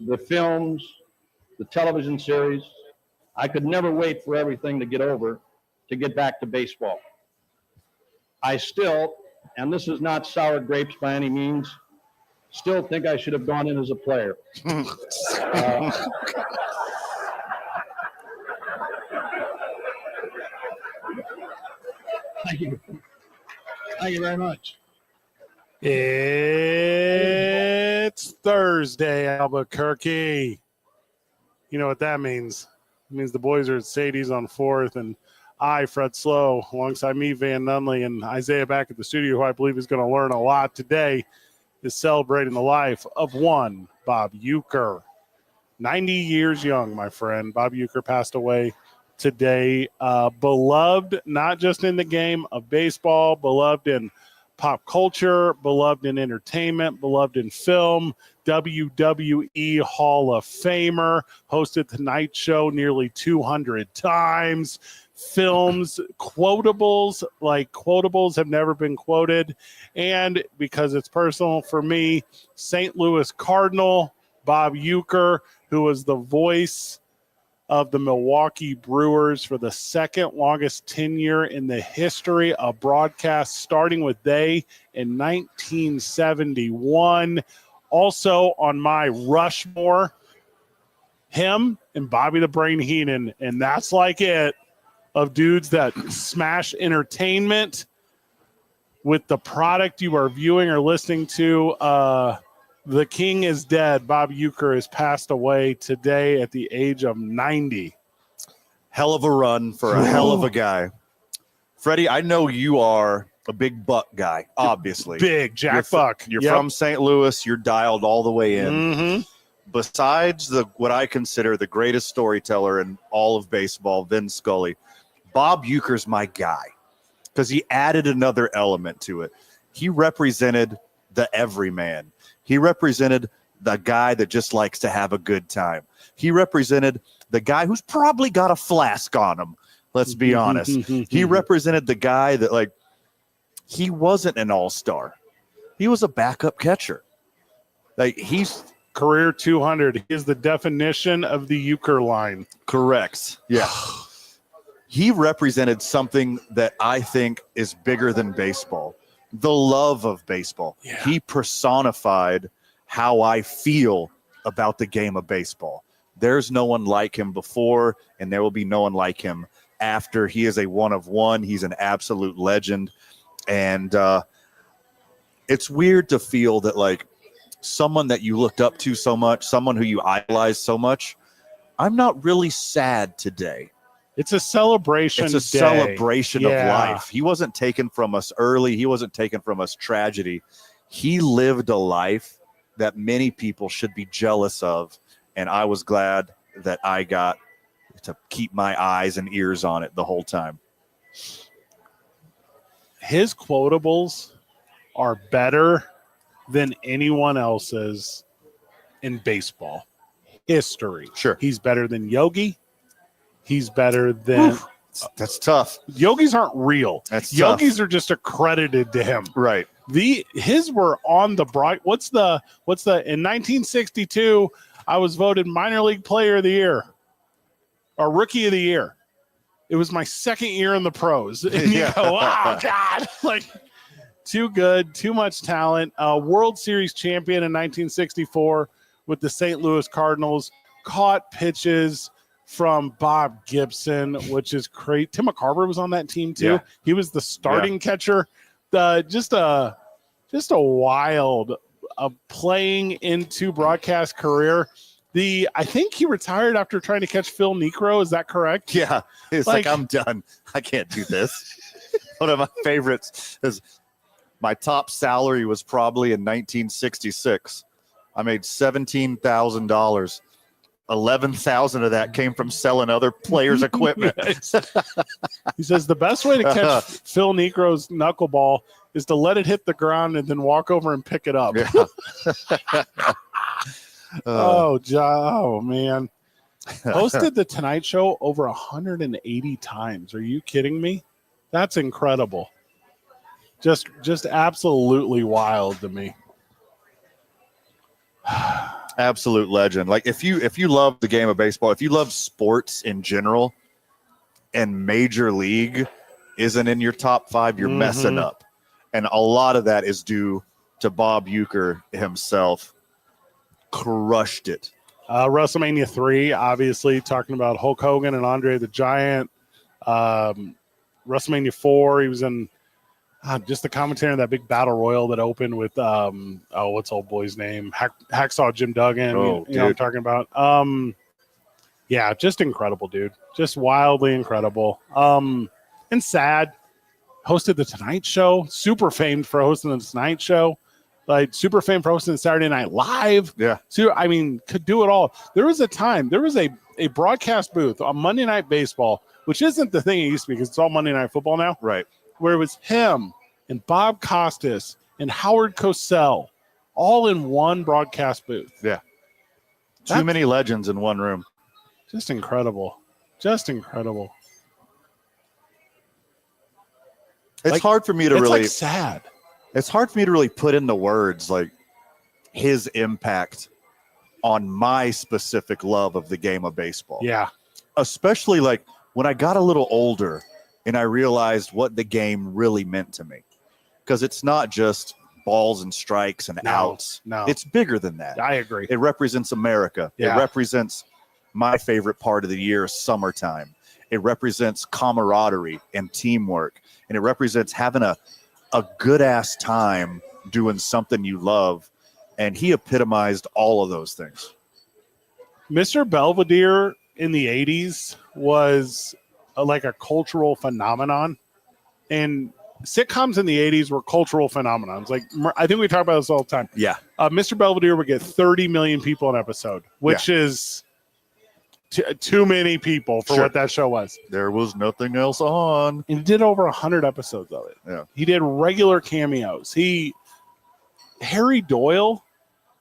the films, the television series. I could never wait for everything to get over to get back to baseball. I still, and this is not sour grapes by any means, still think I should have gone in as a player. Thank you. Thank you very much. It's Thursday, Albuquerque. You know what that means. It means the boys are at Sadie's on 4th, and I, Fred Slow, alongside me, Van Nunley, and Isaiah back at the studio, who I believe is going to learn a lot today, is celebrating the life of one Bob Uecker. 90 years young, my friend. Bob Uecker passed away today. Beloved not just in the game of baseball, beloved in pop culture, beloved in entertainment, beloved in film, WWE Hall of Famer, hosted Tonight Show nearly 200 times, films, quotables have never been quoted, and because it's personal for me, St. Louis Cardinal Bob Uecker, who was the voice of the Milwaukee Brewers for the second longest tenure in the history of broadcast, starting with they in 1971. Also on my Rushmore, him and Bobby the Brain Heenan, and that's like it, of dudes that smash entertainment with the product you are viewing or listening to. The king is dead. Bob Uecker has passed away today at the age of 90. Hell of a run for a hell of a guy. Freddie, I know you are a big Buck guy, obviously. Big Jack Buck. You're from St. Louis. You're dialed all the way in. Mm-hmm. Besides what I consider the greatest storyteller in all of baseball, Vin Scully, Bob Uecker's my guy because he added another element to it. He represented the everyman. He represented the guy that just likes to have a good time. He represented the guy who's probably got a flask on him. Let's be honest. He represented the guy that, like, he wasn't an all-star. He was a backup catcher. Like, he's career 200. He is the definition of the Uecker line. Correct. Yeah. He represented something that I think is bigger than baseball. The love of baseball. Yeah. He personified how I feel about the game of baseball. There's no one like him before, and there will be no one like him after. He is a one of one. He's an absolute legend. And it's weird to feel that, like, someone that you looked up to so much, someone who you idolized so much, I'm not really sad today. It's a celebration. It's a celebration of life. He wasn't taken from us early. He wasn't taken from us tragedy. He lived a life that many people should be jealous of, and I was glad that I got to keep my eyes and ears on it the whole time. His quotables are better than anyone else's in baseball history. Sure. He's better than Yogi. He's better than that's tough. Yogis aren't real. That's Yogis tough. are just accredited to him. Right. His were on the broad. What's the in 1962 I was voted minor league player of the year or rookie of the year. It was my second year in the pros. And you go, wow, God, like too good, too much talent. World Series champion in 1964 with the St. Louis Cardinals, caught pitches from Bob Gibson, which is great. Tim McCarver was on that team too. Yeah. He was the starting catcher. Just a wild playing into broadcast career. I think he retired after trying to catch Phil Niekro. Is that correct? Yeah. It's like I'm done. I can't do this. One of my favorites is my top salary was probably in 1966. I made $17,000. 11,000 of that came from selling other players' equipment. He says the best way to catch Phil Niekro's knuckleball is to let it hit the ground and then walk over and pick it up. Yeah. Oh, man. Hosted the Tonight Show over 180 times. Are you kidding me? That's incredible. Just absolutely wild to me. Absolute legend. Like if you love the game of baseball, if you love sports in general, and Major League isn't in your top 5, you're messing up. And a lot of that is due to Bob Uecker himself. Crushed it. WrestleMania 3, obviously, talking about Hulk Hogan and Andre the Giant. WrestleMania 4, he was in just the commentary on that big battle royal that opened with, what's old boy's name? Hacksaw Jim Duggan. Oh, you know what I'm talking about? Yeah, just incredible, dude. Just wildly incredible. And sad. Hosted the Tonight Show. Super famed for hosting the Tonight Show. Like, super famed for hosting Saturday Night Live. Yeah. So, I mean, could do it all. There was a time, there was a broadcast booth on Monday Night Baseball, which isn't the thing it used to be because it's all Monday Night Football now. Right. Where it was him and Bob Costas and Howard Cosell all in one broadcast booth. Yeah. Too many legends in one room. Just incredible. Just incredible. It's hard for me to it's really like sad. It's hard for me to really put into words like his impact on my specific love of the game of baseball. Yeah. Especially like when I got a little older and I realized what the game really meant to me. Because it's not just balls and strikes and outs. No. It's bigger than that. I agree. It represents America. Yeah. It represents my favorite part of the year, summertime. It represents camaraderie and teamwork. And it represents having a good-ass time doing something you love. And he epitomized all of those things. Mr. Belvedere in the 80s was like a cultural phenomenon. And sitcoms in the 80s were cultural phenomenons. Like, I think we talk about this all the time. Yeah. Mr. Belvedere would get 30 million people an episode, which is too many people for what that show was. There was nothing else on. And he did over 100 episodes of it. Yeah. He did regular cameos. Harry Doyle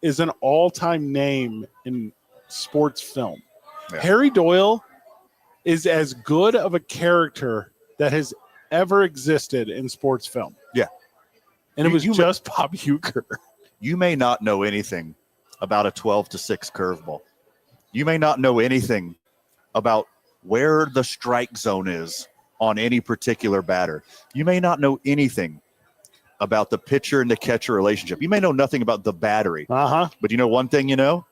is an all-time name in sports film. Yeah. Harry Doyle is as good of a character that has ever existed in sports film. Yeah. And it was just Bob Uecker. You may not know anything about a 12-6 curveball. You may not know anything about where the strike zone is on any particular batter. You may not know anything about the pitcher and the catcher relationship. You may know nothing about the battery. Uh-huh. But you know one thing you know?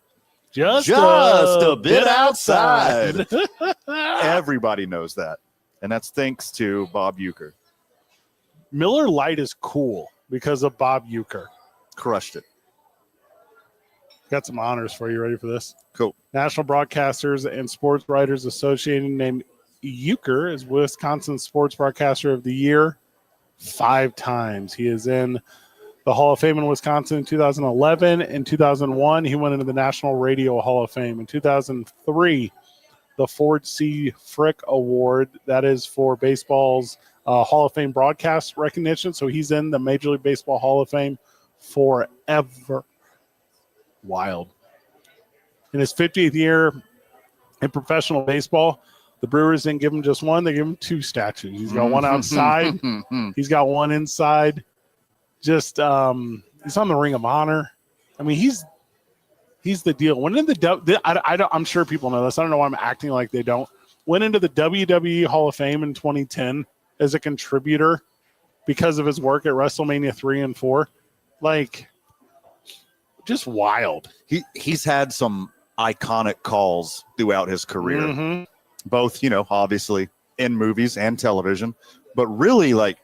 Just a bit outside. Everybody knows that. And that's thanks to Bob Uecker. Miller Lite is cool because of Bob Uecker. Crushed it. Got some honors for you. Ready for this? Cool. National Broadcasters and Sports Writers Association named Uecker as Wisconsin Sports Broadcaster of the Year 5 times. He is in the Hall of Fame in Wisconsin in 2011. In 2001, he went into the National Radio Hall of Fame. In 2003, the Ford C. Frick Award, that is for baseball's Hall of Fame broadcast recognition. So he's in the Major League Baseball Hall of Fame forever. Wild. In his 50th year in professional baseball, the Brewers didn't give him just one. They gave him 2 statues. He's got one outside. He's got one inside. Just he's on the Ring of Honor. I mean, he's the deal. Went into I'm sure people know this. I don't know why I'm acting like they don't. Went into the WWE Hall of Fame in 2010 as a contributor because of his work at WrestleMania 3 and 4. Like, just wild. He's had some iconic calls throughout his career. Mm-hmm. Both, obviously in movies and television, but really like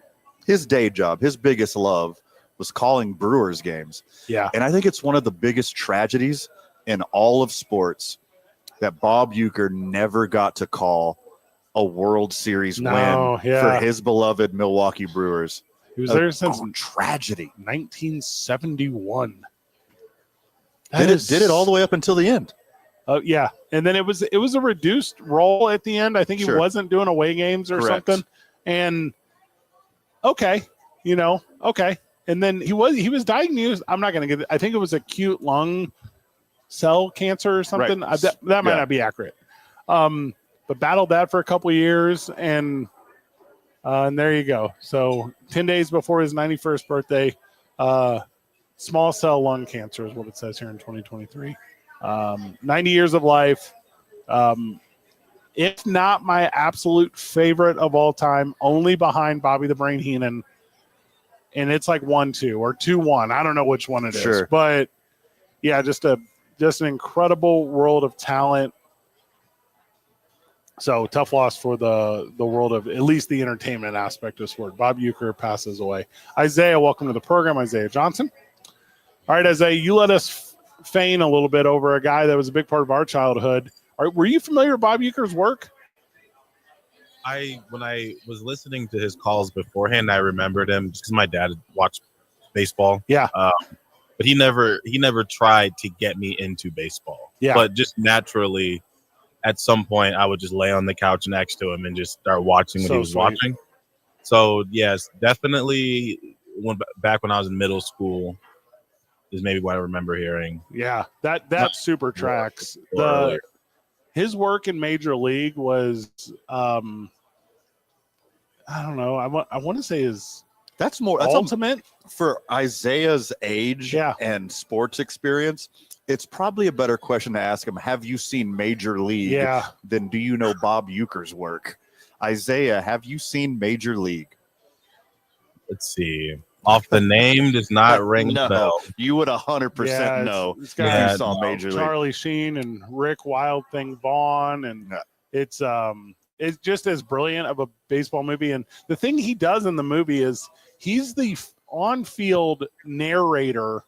his day job, his biggest love was calling Brewers games. Yeah. And I think it's one of the biggest tragedies in all of sports that Bob Uecker never got to call a World Series win for his beloved Milwaukee Brewers. He was there since tragedy. 1971. Did it all the way up until the end. Yeah, and then it was a reduced role at the end. I think he wasn't doing away games or something. And okay. And then he was diagnosed. I'm not going to get it. I think it was acute lung cell cancer or something. Right. That might not be accurate. But battled that for a couple of years, and there you go. So 10 days before his 91st birthday, small cell lung cancer is what it says here in 2023. 90 years of life. If not my absolute favorite of all time, only behind Bobby the Brain Heenan. And it's like 1-2 or 2-1. I don't know which one it is. Sure. But yeah, just an incredible world of talent. So tough loss for the world of at least the entertainment aspect of sport. Bob Uecker passes away. Isaiah, welcome to the program. Isaiah Johnson. All right, Isaiah, you let us feign a little bit over a guy that was a big part of our childhood. Were you familiar with Bob Uecker's work? When I was listening to his calls beforehand, I remembered him just because my dad watched baseball. Yeah. But he never tried to get me into baseball. Yeah. But just naturally, at some point, I would just lay on the couch next to him and just start watching what he was watching. So yes, definitely. Back when I was in middle school, is maybe what I remember hearing. Yeah, that super tracks. His work in Major League was, I don't know. I want to say that's ultimate for Isaiah's age and sports experience. It's probably a better question to ask him. Have you seen Major League? Than do you know Bob Uecker's work? Isaiah, have you seen Major League? Let's see. Off the name does not ring a bell. You would 100% know if you saw Major League. Charlie Sheen and Rick Wild Thing Vaughn, and it's just as brilliant of a baseball movie. And the thing he does in the movie is he's the on-field narrator.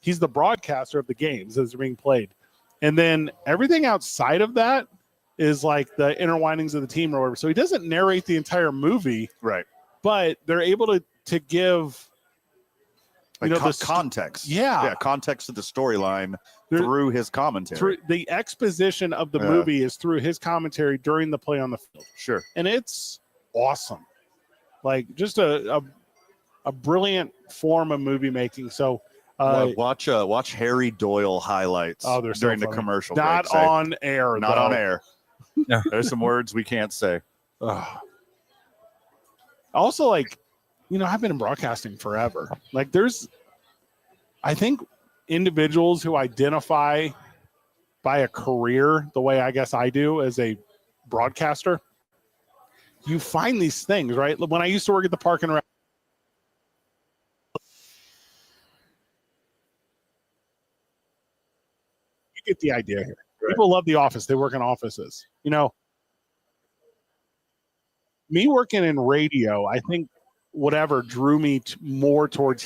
He's the broadcaster of the games as they're being played. And then everything outside of that is like the inner windings of the team or whatever. So he doesn't narrate the entire movie. Right. But they're able to give the context. Context of the storyline through his commentary. Through the exposition of the movie is through his commentary during the play on the field. Sure. And it's awesome. Like just a brilliant form of movie making. So watch Harry Doyle highlights during the commercial break. Not on air. Not on air. There's some words we can't say. Also, I've been in broadcasting forever. I think individuals who identify by a career the way I guess I do as a broadcaster, you find these things, right? When I used to work at the Park and Rec, you get the idea here. Right. People love The Office. They work in offices. Me working in radio, I think whatever drew me more towards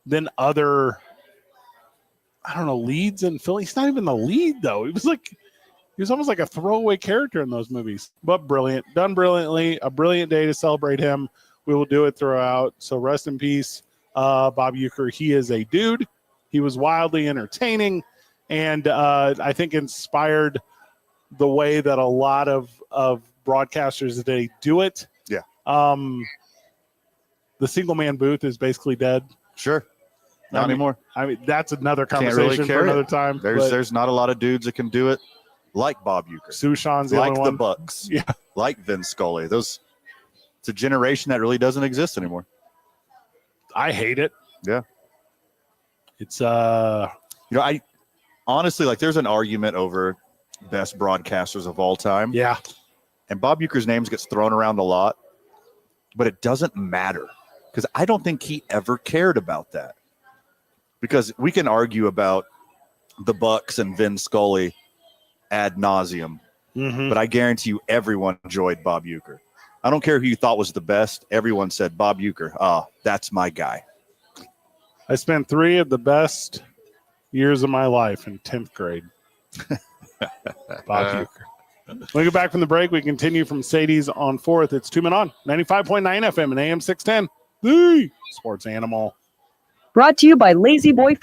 than other, leads in Philly. He's not even the lead, though. He was almost like a throwaway character in those movies, but brilliant, done brilliantly, a brilliant day to celebrate him. We will do it throughout. So rest in peace, Bob Uecker. He is a dude. He was wildly entertaining and I think inspired the way that a lot of broadcasters today do it. Yeah. The single man booth is basically dead. Sure. Not anymore. That's another conversation for another time. There's not a lot of dudes that can do it like Bob Uecker. Sushan's the like only the one. Bucks. Yeah. Like Vince Scully. It's a generation that really doesn't exist anymore. I hate it. Yeah. It's I honestly there's an argument over best broadcasters of all time. Yeah. And Bob Uecker's name gets thrown around a lot, but it doesn't matter because I don't think he ever cared about that. Because we can argue about the Bucks and Vin Scully ad nauseum, but I guarantee you everyone enjoyed Bob Uecker. I don't care who you thought was the best. Everyone said Bob Uecker. That's my guy. I spent 3 of the best years of my life in 10th grade. Bob Uecker. When we get back from the break, we continue from Sadie's on 4th. It's 2 Men On, 95.9 FM and AM 610. The Sports Animal. Brought to you by Lazy Boy.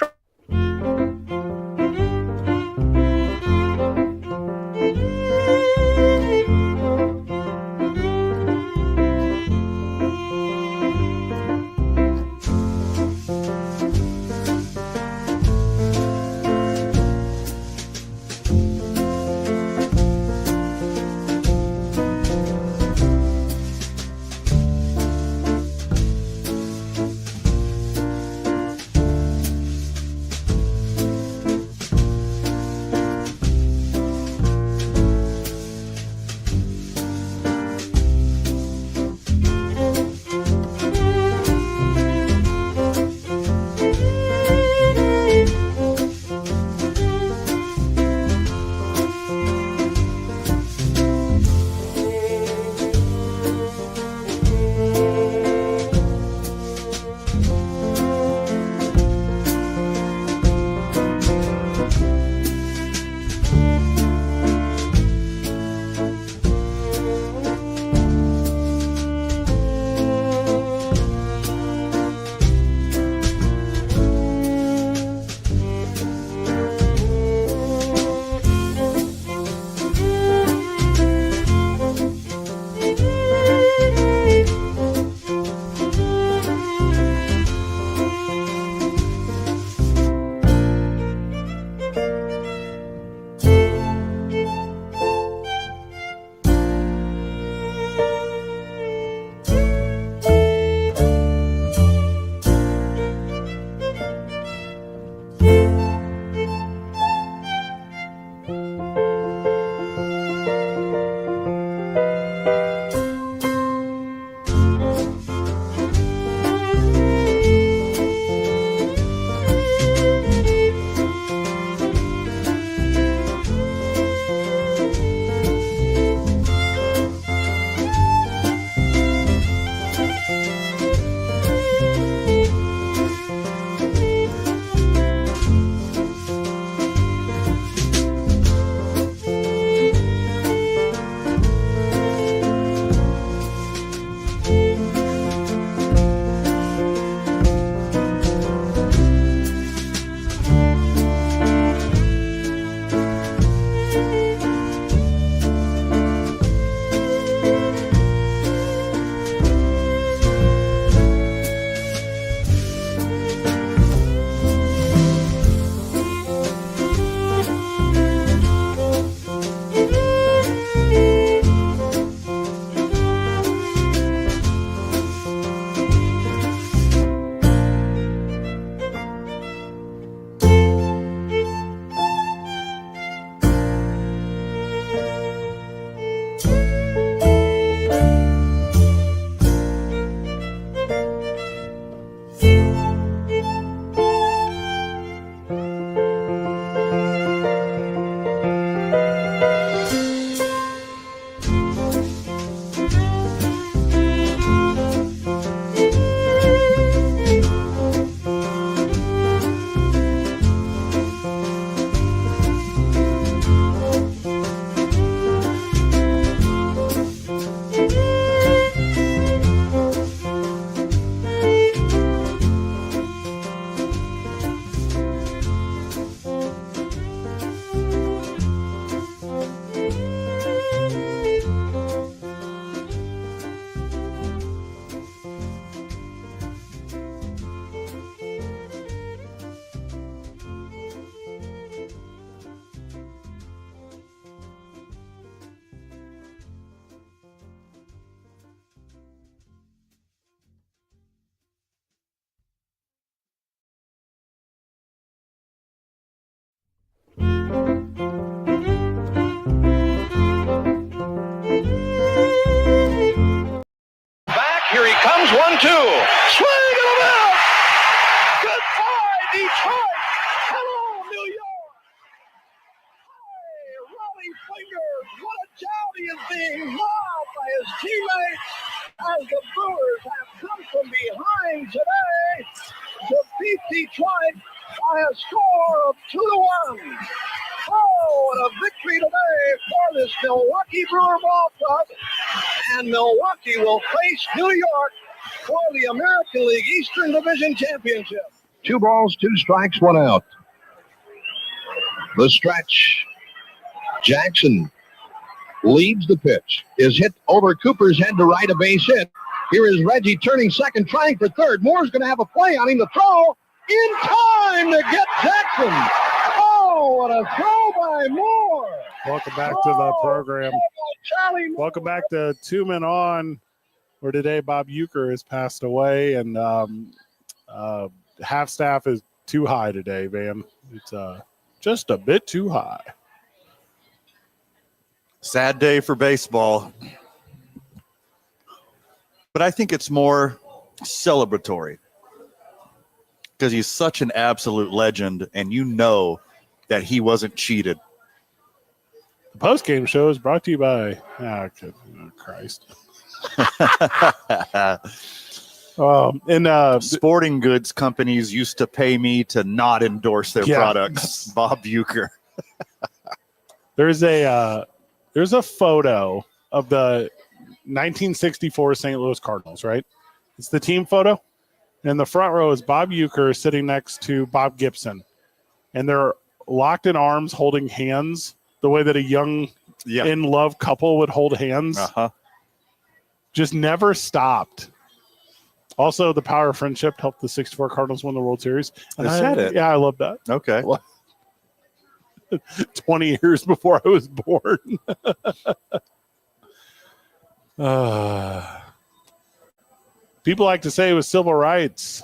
pointing fingers. What a job he is being mobbed by his teammates as the Brewers have come from behind today to beat Detroit by a score of 2-1. Oh, what a victory today for this Milwaukee Brewer ball club. And Milwaukee will face New York for the American League Eastern Division Championship. 2 balls, 2 strikes, 1 out. The stretch. Jackson leads the pitch. Is hit over Cooper's head to right, a base hit. Here is Reggie turning second, trying for third. Moore's going to have a play on him to throw in time to get Jackson. Oh, what a throw by Moore. Welcome back to the program. Welcome back to 2 Men On, where today Bob Uecker has passed away, and half staff is too high today, Van. It's just a bit too high. Sad day for baseball. But I think it's more celebratory because he's such an absolute legend, and you know that he wasn't cheated. The post-game show is brought to you by Christ. Sporting goods companies used to pay me to not endorse their products. Bob Uecker. There's a photo of the 1964 St. Louis Cardinals, right? It's the team photo. And in the front row is Bob Uecker sitting next to Bob Gibson. And they're locked in arms, holding hands, the way that a young in-love couple would hold hands. Uh-huh. Just never stopped. Also, the power of friendship helped the 64 Cardinals win the World Series. And I said it. Yeah, I love that. Okay. 20 years before I was born. People like to say it was civil rights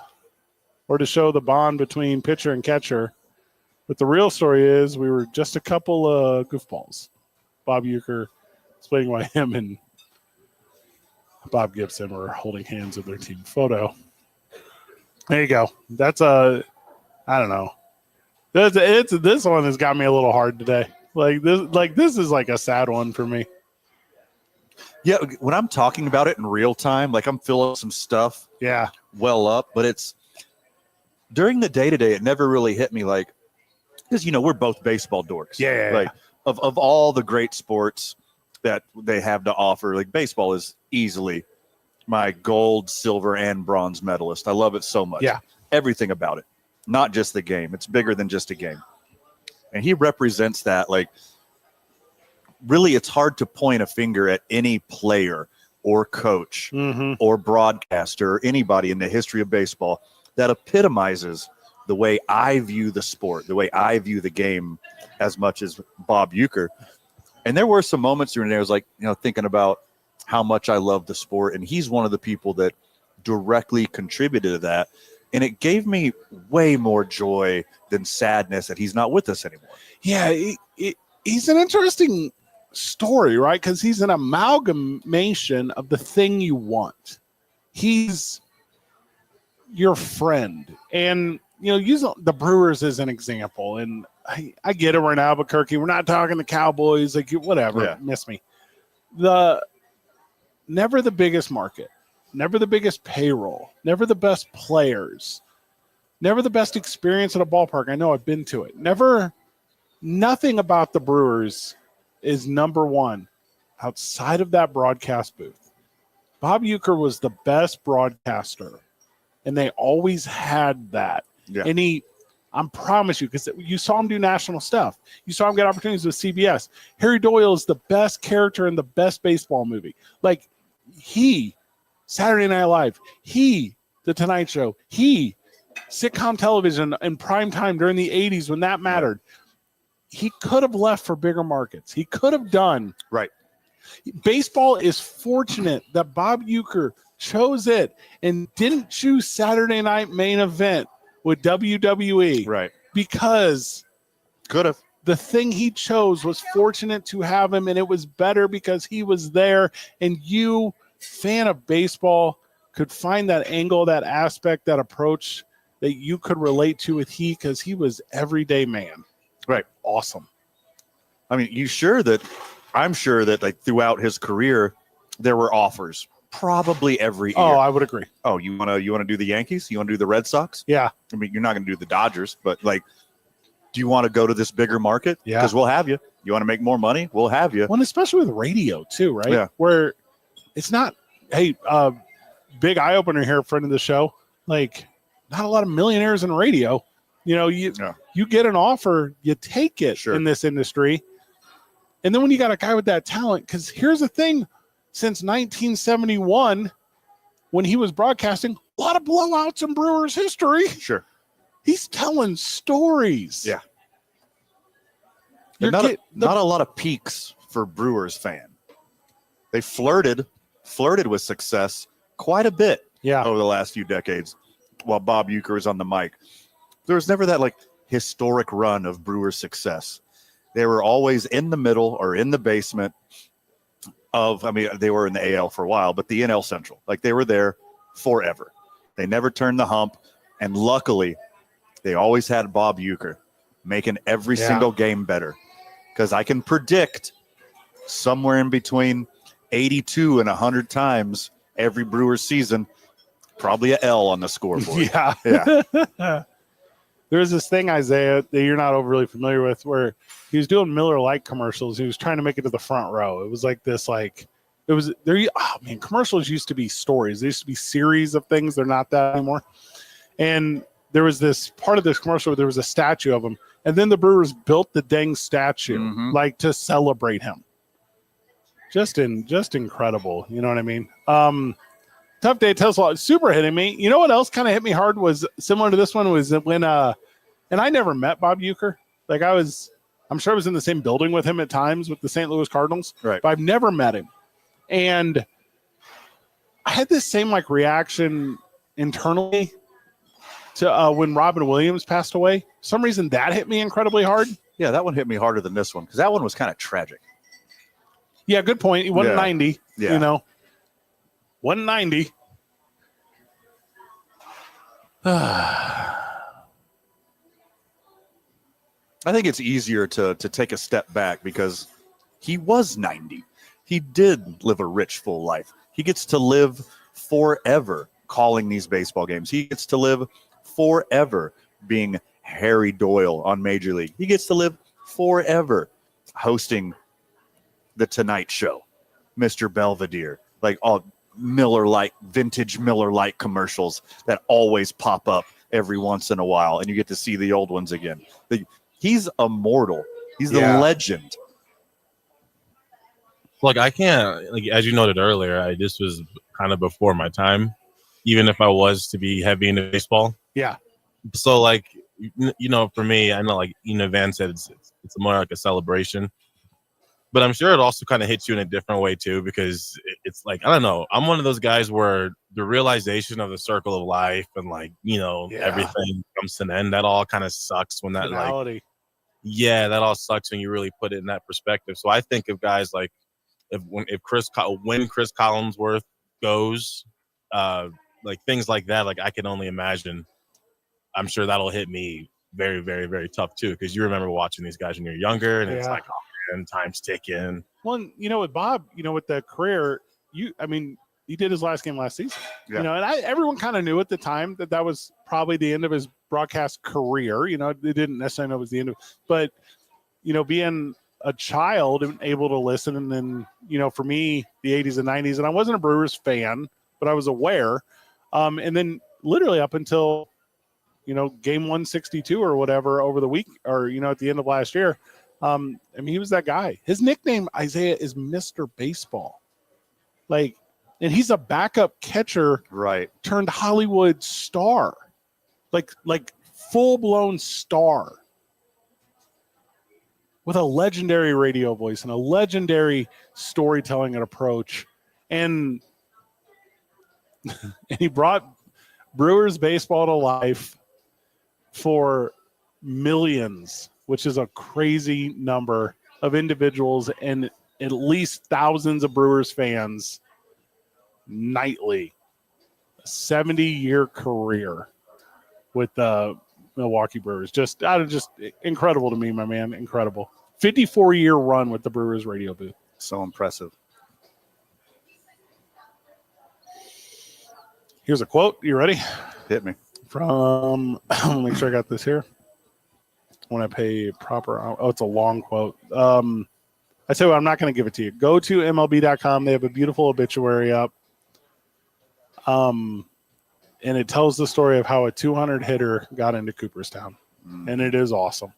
or to show the bond between pitcher and catcher. But the real story is we were just a couple of goofballs. Bob Uecker explaining why him and Bob Gibson were holding hands in their team photo. There you go. That's I don't know. This one has got me a little hard today. This is like a sad one for me. Yeah, when I'm talking about it in real time, like I'm filling some stuff well up, but it's during the day-to-day, it never really hit me like, because, we're both baseball dorks. Yeah. Like, of all the great sports that they have to offer, like baseball is easily my gold, silver, and bronze medalist. I love it so much. Yeah. Everything about it. Not just the game. It's bigger than just a game. And he represents that. Like, really, it's hard to point a finger at any player or coach or broadcaster or anybody in the history of baseball that epitomizes the way I view the sport, the way I view the game as much as Bob Uecker. And there were some moments during the day I was like, thinking about how much I love the sport. And he's one of the people that directly contributed to that. And it gave me way more joy than sadness that he's not with us anymore. Yeah, he's an interesting story, right? Because he's an amalgamation of the thing you want. He's your friend. And, use the Brewers as an example. And I get it. We're in Albuquerque. We're not talking the Cowboys. Like, whatever. Yeah. Miss me. Never the biggest market. Never the biggest payroll. Never the best players. Never the best experience at a ballpark. I know I've been to it. Nothing about the Brewers is number one outside of that broadcast booth. Bob Uecker was the best broadcaster, and they always had that. Yeah. And I promise you, because you saw him do national stuff. You saw him get opportunities with CBS. Harry Doyle is the best character in the best baseball movie. Like, Saturday Night Live, The Tonight Show, sitcom television in prime time during the 80s when that mattered. He could have left for bigger markets. He could have done. Right. Baseball is fortunate that Bob Uecker chose it and didn't choose Saturday Night Main Event with WWE. Right. Because could have. The thing he chose was fortunate to have him, and it was better because he was there, and you, fan of baseball, could find that angle, that aspect, that approach that you could relate to with because he was everyday man. Right. Awesome. I mean, I'm sure that like throughout his career, there were offers probably every year. Oh, I would agree. Oh, you want to do the Yankees? You want to do the Red Sox? Yeah. I mean, you're not going to do the Dodgers, but like, do you want to go to this bigger market? Yeah. Because we'll have you. You want to make more money? We'll have you. Well, and especially with radio too, right? Yeah. Where it's not, hey, big eye opener here, friend of the show. Like, not a lot of millionaires in radio. You know, you get an offer, you take it in this industry. And then when you got a guy with that talent, because here's the thing, since 1971, when he was broadcasting, a lot of blowouts in Brewers history. Sure. He's telling stories. Yeah. Not a lot of peaks for Brewers fan. They flirted with success quite a bit over the last few decades while Bob Uecker was on the mic. There was never that like historic run of Brewers success. They were always in the middle or in the basement of, I mean, they were in the AL for a while, but the NL Central, like they were there forever. They never turned the hump. And luckily, they always had Bob Uecker making every single game better. Because I can predict somewhere in between 82 and 100 times every Brewers season, probably an L on the scoreboard. Yeah. There's this thing, Isaiah, that you're not overly familiar with, where he was doing Miller Lite commercials. He was trying to make it to the front row. It was like this, like, it was there. Oh man, commercials used to be stories. They used to be series of things. They're not that anymore. And there was this part of this commercial where there was a statue of him. And then the Brewers built the dang statue, like to celebrate him. Just incredible. You know what I mean? Tough Day Tesla, super hitting me. You know what else kind of hit me hard was similar to this one was when, and I never met Bob Uecker. Like I'm sure I was in the same building with him at times with the St. Louis Cardinals, right? But I've never met him. And I had this same like reaction internally to when Robin Williams passed away. For some reason that hit me incredibly hard. Yeah, that one hit me harder than this one because that one was kind of tragic. Yeah, good point. He won 90. Yeah. You know, 190. I think it's easier to take a step back because he was 90. He did live a rich, full life. He gets to live forever calling these baseball games. He gets to live forever being Harry Doyle on Major League. He gets to live forever hosting the Tonight Show, Mr. Belvedere, like all Miller Lite, vintage Miller Lite commercials that always pop up every once in a while, and you get to see the old ones again. He's immortal. He's the legend. Like I can't, like as you noted earlier, this was kind of before my time, even if I was to be heavy into baseball. Yeah. So like, you know, for me, I know like Van said, it's more like a celebration. But I'm sure it also kind of hits you in a different way too, because it's like, I don't know, I'm one of those guys where the realization of the circle of life and like, you know, everything comes to an end. That all kind of sucks when that Finality. that all sucks when you really put it in that perspective. So I think of guys like when Chris Collinsworth goes, like things like that, like I can only imagine. I'm sure that'll hit me very, very, very tough too, because you remember watching these guys when you're younger, and it's like, oh man, time's ticking. Well, you know, with Bob, you know, with the career, he did his last game last season. Yeah. You know, and everyone kind of knew at the time that was probably the end of his broadcast career. You know, they didn't necessarily know it was the end of, but you know, being a child and able to listen, and then you know, for me, the 80s and 90s, and I wasn't a Brewers fan, but I was aware. And then literally up until, you know, game 162 or whatever over the week, or, you know, at the end of last year. I mean, he was that guy. His nickname, Isaiah, is Mr. Baseball. Like, and he's a backup catcher, right? Turned Hollywood star, like full-blown star with a legendary radio voice and a legendary storytelling and approach. And he brought Brewers baseball to life for millions, which is a crazy number of individuals and at least thousands of Brewers fans nightly. A 70-year career with the Milwaukee Brewers. Just incredible to me, my man. Incredible. 54-year run with the Brewers radio booth. So impressive. Here's a quote. You ready? Hit me. From, I'll make sure I got this here. When I pay proper, oh, it's a long quote. I say, well, I'm not going to give it to you. Go to MLB.com. They have a beautiful obituary up. And it tells the story of how a 200 hitter got into Cooperstown. And it is awesome.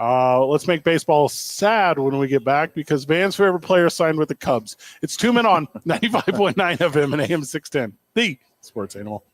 Let's make baseball sad when we get back because Van's favorite player signed with the Cubs. It's 2 Men on 95.9 FM and AM 610. The Sports Animal.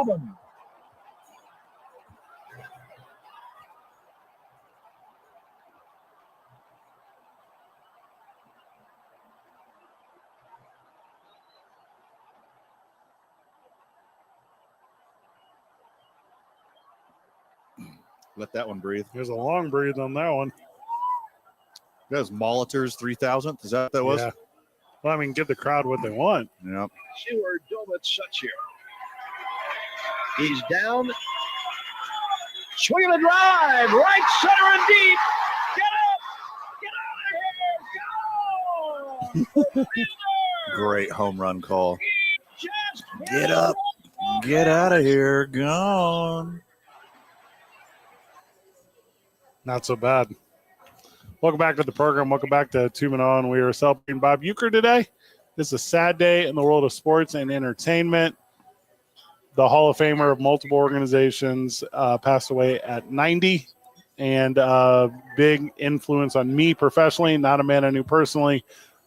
Melvin. Let that one breathe. There's a long breathe on that one. That was Molitor's 3,000th. Is that what that was? Yeah. Well, I mean, give the crowd what they want. Yep. Seward Dovitz such here. He's down. Swing and a drive. Right center and deep. Get up. Get out of here. Go. Great home run call. Just Get up. Get out of here. Gone. Not so bad. Welcome back to the program. Welcome back to 2-0. We are celebrating Bob Uecker today. This is a sad day in the world of sports and entertainment. The Hall of Famer of multiple organizations passed away at 90, and big influence on me professionally. Not a man I knew personally,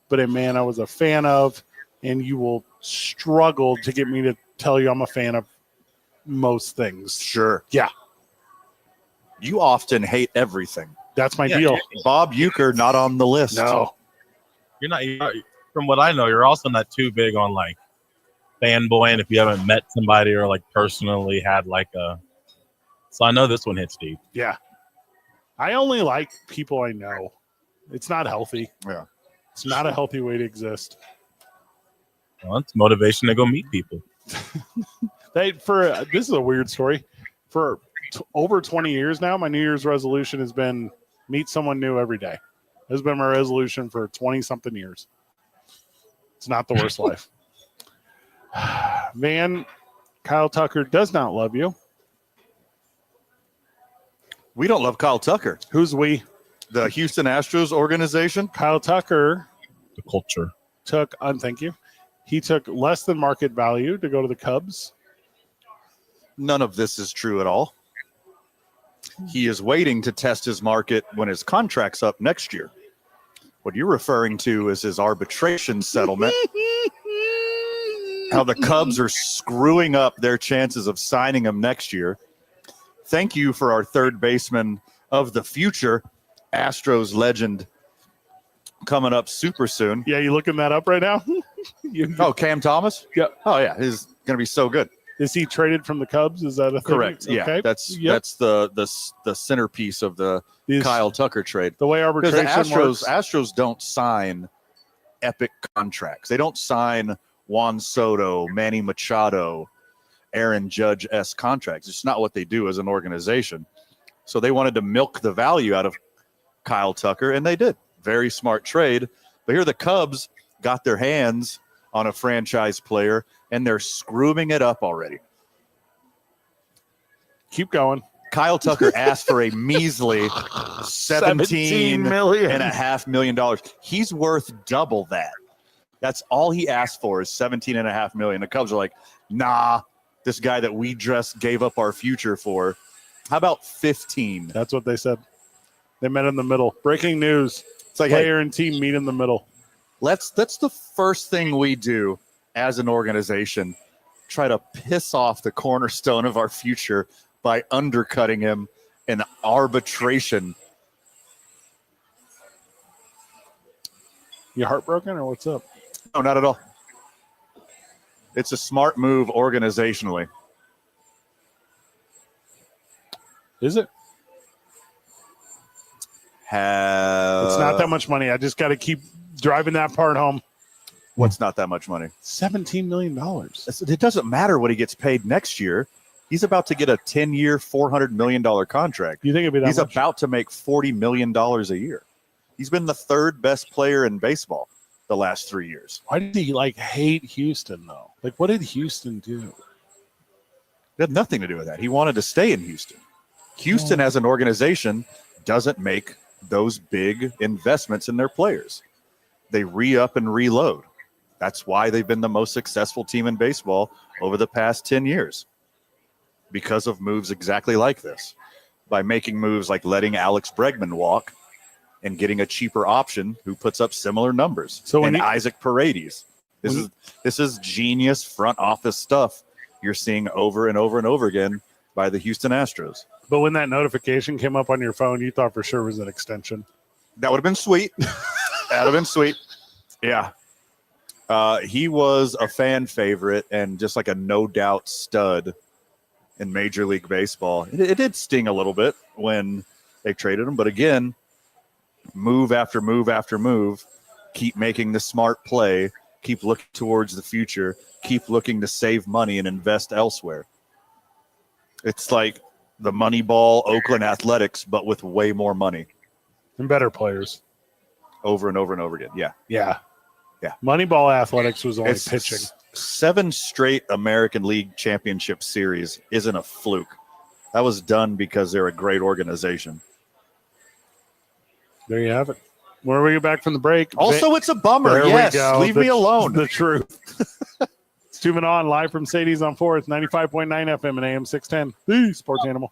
but a man I was a fan of, and you will struggle to get me to tell you I'm a fan of most things. Sure. Yeah. You often hate everything. That's my deal. Bob Uecker, not on the list. No. You're not, from what I know, you're also not too big on like fanboying if you haven't met somebody or like personally had like a. So I know this one hits deep. Yeah. I only like people I know. It's not healthy. Yeah. It's not a healthy way to exist. Well, it's motivation to go meet people. This is a weird story. For over 20 years now, my New Year's resolution has been meet someone new every day. This has been my resolution for 20-something years. It's not the worst life. Van, Kyle Tucker does not love you. We don't love Kyle Tucker. Who's we? The Houston Astros organization. Kyle Tucker The culture. thank you. He took less than market value to go to the Cubs. None of this is true at all. He is waiting to test his market when his contract's up next year. What you're referring to is his arbitration settlement. How the Cubs are screwing up their chances of signing him next year. Thank you for our third baseman of the future, Astros legend, coming up super soon. Yeah, you looking that up right now? Oh, Cam Thomas? Yep. Oh, yeah. He's going to be so good. Is he traded from the Cubs? Is that a thing? Correct. Yeah, Okay. that's the centerpiece of the These- Kyle Tucker trade. The way Because the arbitration works. Astros don't sign epic contracts. They don't sign Juan Soto, Manny Machado, Aaron Judge-esque contracts. It's not what they do as an organization. So they wanted to milk the value out of Kyle Tucker, and they did. Very smart trade. But here the Cubs got their hands on a franchise player, and they're screwing it up already. Keep going. Kyle Tucker asked for a measly $17.5 million. He's worth double that. That's all he asked for is $17.5 million. The Cubs are like, nah, this guy that we just gave up our future for. How about 15? That's what they said. They met in the middle. Breaking news. It's like, hey, Player and team meet in the middle. that's the first thing we do as an organization. Try to piss off the cornerstone of our future by undercutting him in arbitration. You heartbroken or what's up? No, not at all. It's a smart move organizationally. Is it? It's not that much money. I just got to keep driving that part home. What's not that much money? $17 million. It doesn't matter what he gets paid next year. He's about to get a 10-year, $400 million contract. You think it'd be that He's much? about to make $40 million a year. He's been the third best player in baseball the last 3 years. Why did he hate Houston though? What did Houston do? It had nothing to do with that. He wanted to stay in Houston. Houston as an organization doesn't make those big investments in their players. They re-up and reload. That's why they've been the most successful team in baseball over the past 10 years. Because of moves exactly like this. By making moves like letting Alex Bregman walk and getting a cheaper option who puts up similar numbers. So and Isaac Paredes. This is genius front office stuff you're seeing over and over and over again by the Houston Astros. But when that notification came up on your phone, you thought for sure it was an extension. That would have been sweet. That would have been sweet. Yeah. He was a fan favorite and just like a no doubt stud in Major League Baseball. It did sting a little bit when they traded him. But again, move after move after move, keep making the smart play, keep looking towards the future, keep looking to save money and invest elsewhere. It's like the Moneyball Oakland Athletics, but with way more money. And better players. Over and over and over again. Yeah. Yeah. Yeah. Moneyball Athletics was only It's pitching. 7 straight American League Championship Series isn't a fluke. That was done because they're a great organization. There you have it. When we get back from the break. Also, it's a bummer. There Yes, we go. leave me alone. The truth. It's 2 Men On, live from Sadie's on 4th, 95.9 FM and AM 610. The Sports Animal.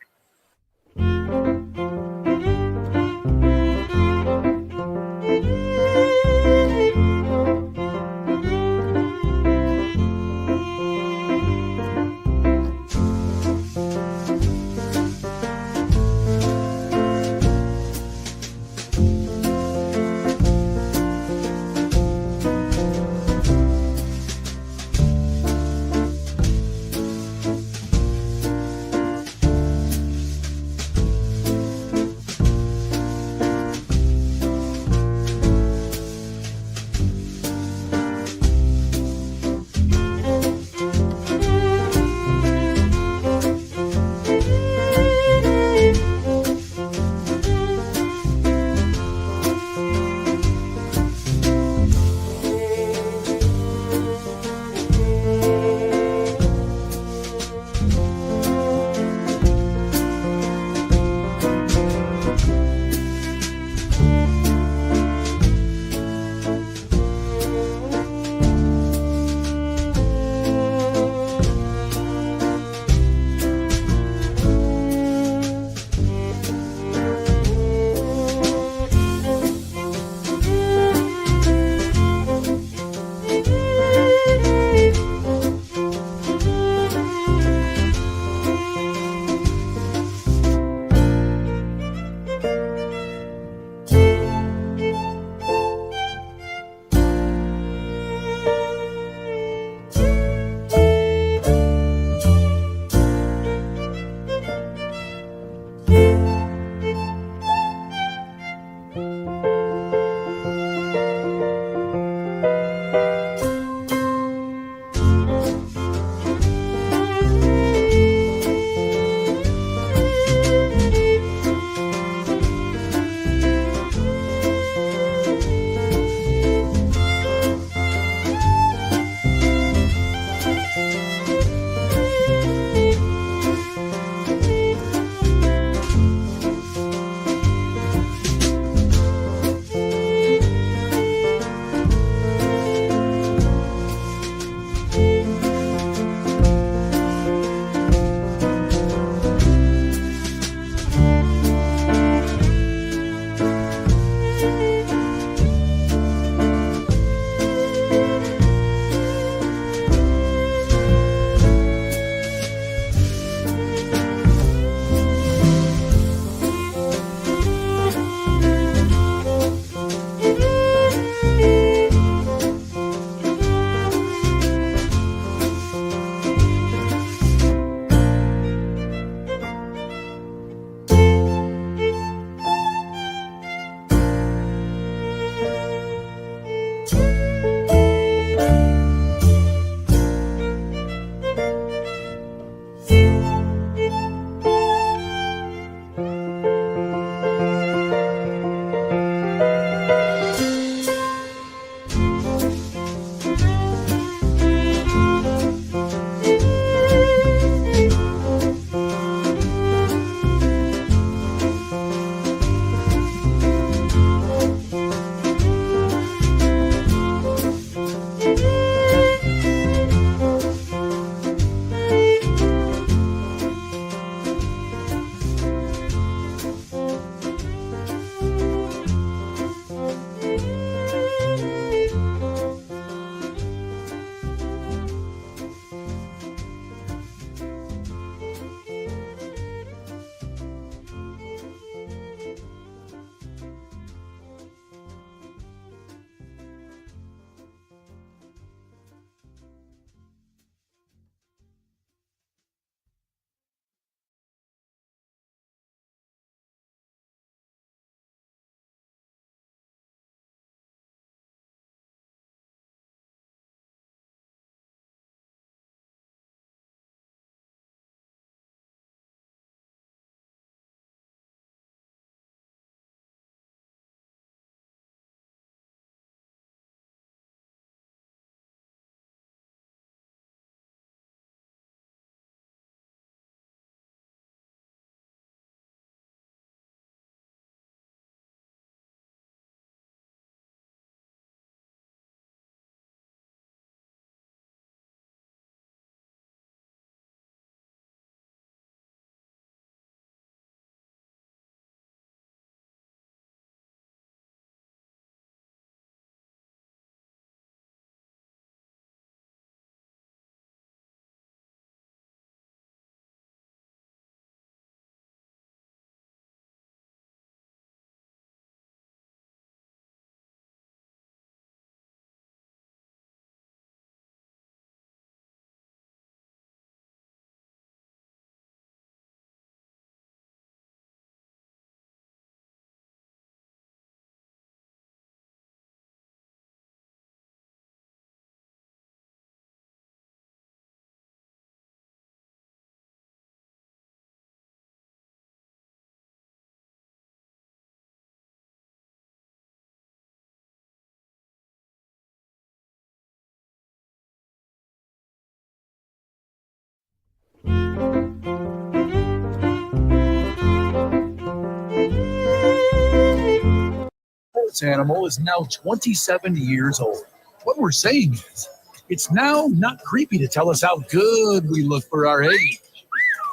sports animal is now 27 years old. What we're saying is, it's now not creepy to tell us how good we look for our age.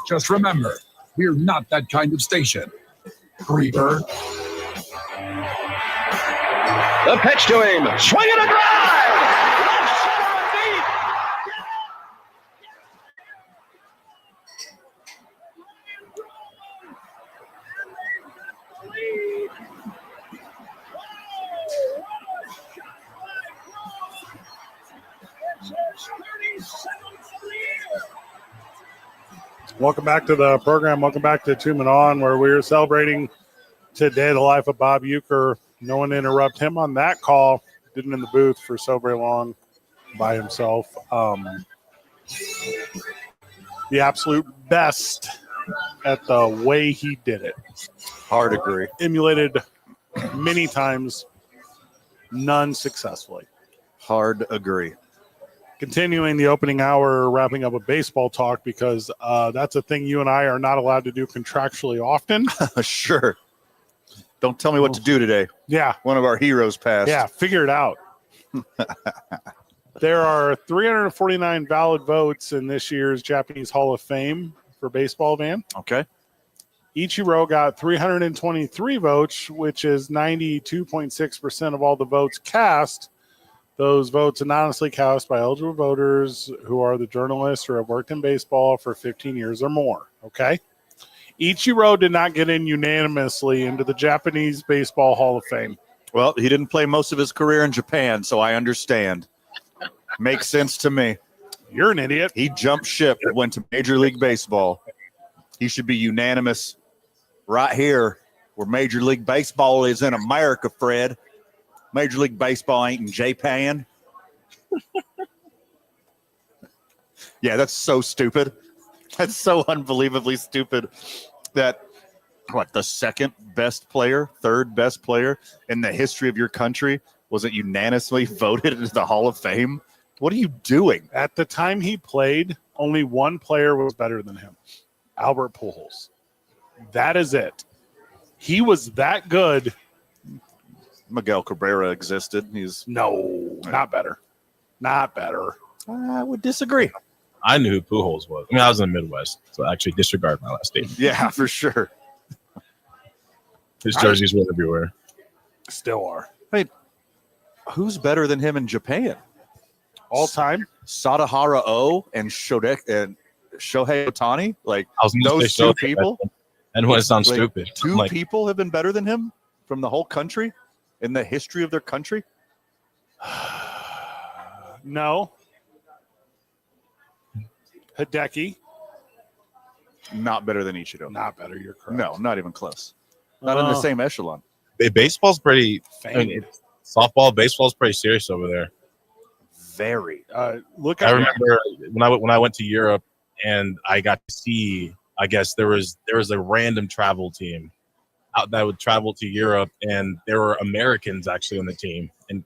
Just remember, we're not that kind of station. Creeper. The pitch to him. Swing and a drive. Left center deep. Welcome back to the program. Welcome back to 2 Men On, where we're celebrating today the life of Bob Euchre. No one interrupt him on that call. Didn't in the booth for so very long by himself. The absolute best at the way he did it. Hard agree. Emulated many times, none successfully. Hard agree. Continuing the opening hour, wrapping up a baseball talk, because that's a thing you and I are not allowed to do contractually often. Sure. Don't tell me what to do today. Yeah. One of our heroes passed. Yeah, figure it out. There are 349 valid votes in this year's Japanese Hall of Fame for baseball, Van. Okay. Ichiro got 323 votes, which is 92.6% of all the votes cast. Those votes anonymously cast by eligible voters who are the journalists or have worked in baseball for 15 years or more. Okay. Ichiro did not get in unanimously into the Japanese Baseball Hall of Fame. Well, he didn't play most of his career in Japan, so I understand. Makes sense to me. You're an idiot. He jumped ship and went to Major League Baseball. He should be unanimous right here where Major League Baseball is in America, Fred. Major League Baseball ain't in Japan. Yeah, that's so stupid. That's so unbelievably stupid that, the second best player, third best player in the history of your country wasn't unanimously voted into the Hall of Fame? What are you doing? At the time he played, only one player was better than him, Albert Pujols. That is it. He was that good. Miguel Cabrera existed. No, not better. Not better. I would disagree. I knew who Pujols was. I mean, I was in the Midwest, so I actually disregard my last name. Yeah, for sure. His jerseys were everywhere. Still are. Wait, who's better than him in Japan? All time? Sadahara O and Shohei Ohtani? Like, I was gonna those say two Shohei, people? and when it sounds Like, stupid. Two people have been better than him from the whole country in the history of their country? No. Hideki. Not better than Ichiro. Not better. You're correct. No, not even close. Not in the same echelon. Baseball's pretty. I mean, softball, baseball's pretty serious over there. Very. Look I at remember when I went to Europe and I got to see. I guess there was a random travel team out that would travel to Europe, and there were Americans actually on the team, and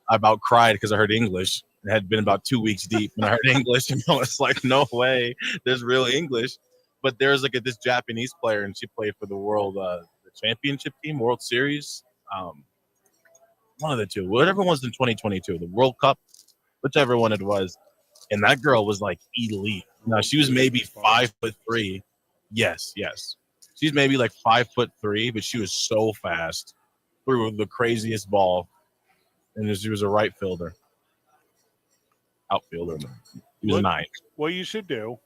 I about cried because I heard English. It had been about 2 weeks deep, and I heard English, and I was like, "No way, there's real English." But there's this Japanese player, and she played for the the championship team, World Series, one of the two, whatever was in 2022, the World Cup, whichever one it was, and that girl was like elite. Now she was maybe 5'3". Yes. She's maybe like 5'3", but she was so fast, threw the craziest ball, and she was a right fielder, outfielder. He was 9. What you should do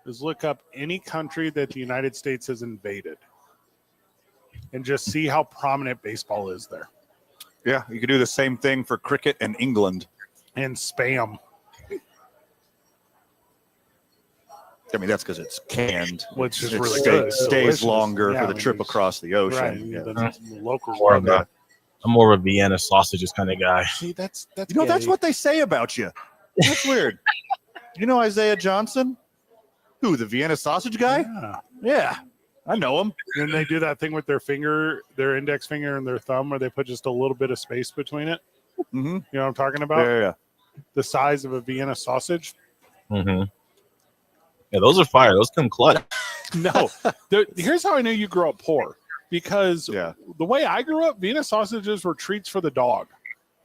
is look up any country that the United States has invaded and just see how prominent baseball is there. Yeah, you could do the same thing for cricket and England. And spam. I mean, that's because it's canned. Which is It really stay- good. It's stays delicious. longer Yeah, for the trip across the ocean. Right. Yeah, the locals More love of a, I'm more of a Vienna sausages kind of guy. See, that's You know, that's gay. what they say about you. That's weird. You know Isaiah Johnson? Who, the Vienna sausage guy? Yeah. Yeah, I know him. Then they do that thing with their finger, their index finger and their thumb, where they put just a little bit of space between it. Mm-hmm. You know what I'm talking about? Yeah. The size of a Vienna sausage. Mm-hmm. Yeah, those are fire. Those come clutch. No. Here's how I knew you grew up poor. because Yeah. the way I grew up, Vienna sausages were treats for the dog.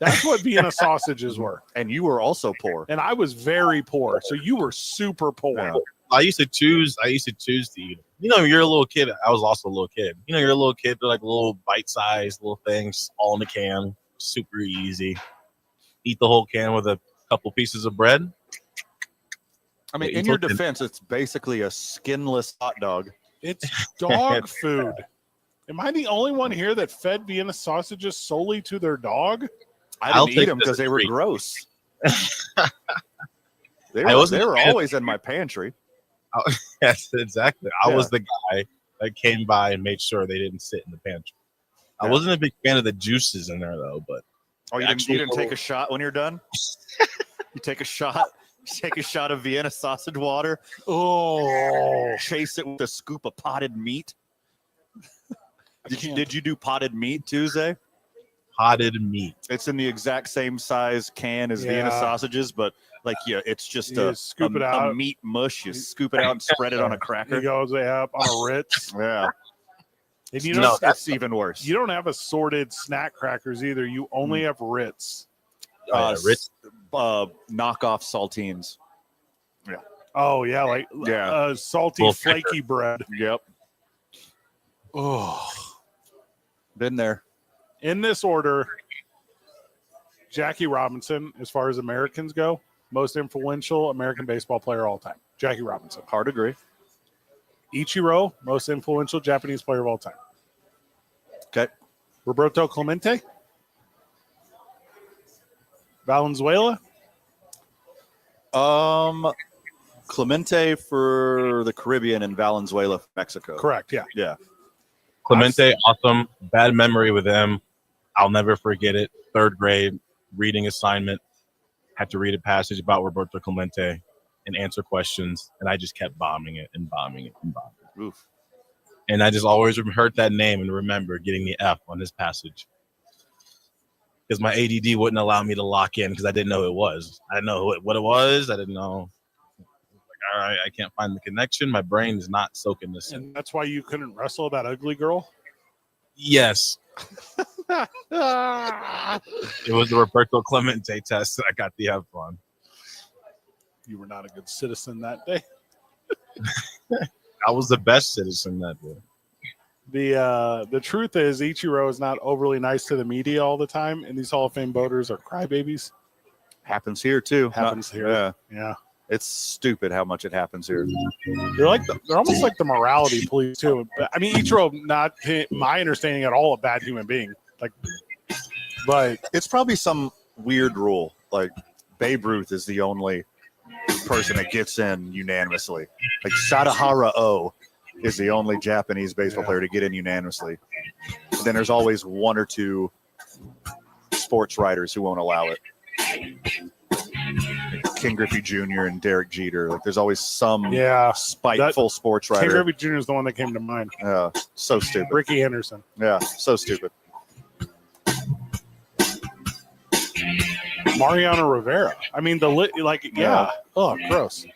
That's what Vienna sausages were. And you were also poor. And I was very poor. So you were super poor. Yeah. I used to choose to eat. You know, you're a little kid. I was also a little kid. You know, you're a little kid. They're like little bite-sized little things, all in the can. Super easy. Eat the whole can with a couple pieces of bread. I mean, Yeah, in you your took it. defense, it's basically a skinless hot dog. It's dog food. Am I the only one here that fed Vienna sausages solely to their dog? I didn't eat take them it as because a they were treat. gross. They I were, wasn't they a were fan. always in my pantry. Yes, exactly. I Yeah. was the guy that came by and made sure they didn't sit in the pantry. I Yeah. wasn't a big fan of the juices in there though, but Oh, you didn't take a shot when you're done? You take a shot? Take a shot of Vienna sausage water? Oh, Chase it with a scoop of potted meat? Did you do potted meat Tuesday? potted meat. It's in the exact same size can as Vienna Yeah. sausages, but like it's just You a scoop it out. meat mush. You scoop it out and spread it on a He cracker. goes up on a Ritz. Yeah, And you No, don't, that's even worse. you don't have assorted snack crackers either. You only have Ritz. Ritz. Knockoff saltines. Oh, yeah, like Yeah. salty, Little flaky bread. Yep, Oh. been there. In this order, Jackie Robinson, as far as Americans go, most influential American baseball player of all time. Jackie Robinson. Hard agree. Ichiro, most influential Japanese player of all time. Okay. Roberto Clemente. Valenzuela. Clemente for the Caribbean and Valenzuela for Mexico. Correct, yeah. Yeah. Clemente, awesome. Bad memory with him. I'll never forget it. 3rd grade reading assignment. Had to read a passage about Roberto Clemente and answer questions, and I just kept bombing it and bombing it and bombing it. Oof. And I just always heard that name and remember getting the F on his passage. Because my ADD wouldn't allow me to lock in because I didn't know who it was. I didn't know what it was. I didn't know. Like, all right, I can't find the connection. My brain is not soaking this in. And that's why you couldn't wrestle that ugly girl? Yes, it was the Roberto Clemente test that I got the F on. You were not a good citizen that day. I was the best citizen that day. The truth is Ichiro is not overly nice to the media all the time, and these Hall of Fame voters are crybabies. Happens here too. Happens here. Yeah. Yeah. It's stupid how much it happens here. They're almost like the morality police too. But, I mean, Ichiro, not my understanding at all, a bad human being. But It's probably some weird rule. Like Babe Ruth is the only person that gets in unanimously. Like Sadahara O is the only Japanese baseball player to get in unanimously. But then there's always one or two sports writers who won't allow it. King Griffey Jr. and Derek Jeter. Like there's always some yeah, spiteful sports King writer. Griffey Jr. is the one that came to mind. So stupid. Ricky Henderson. Yeah, so stupid. Mariano Rivera. I mean, Yeah. Oh, gross.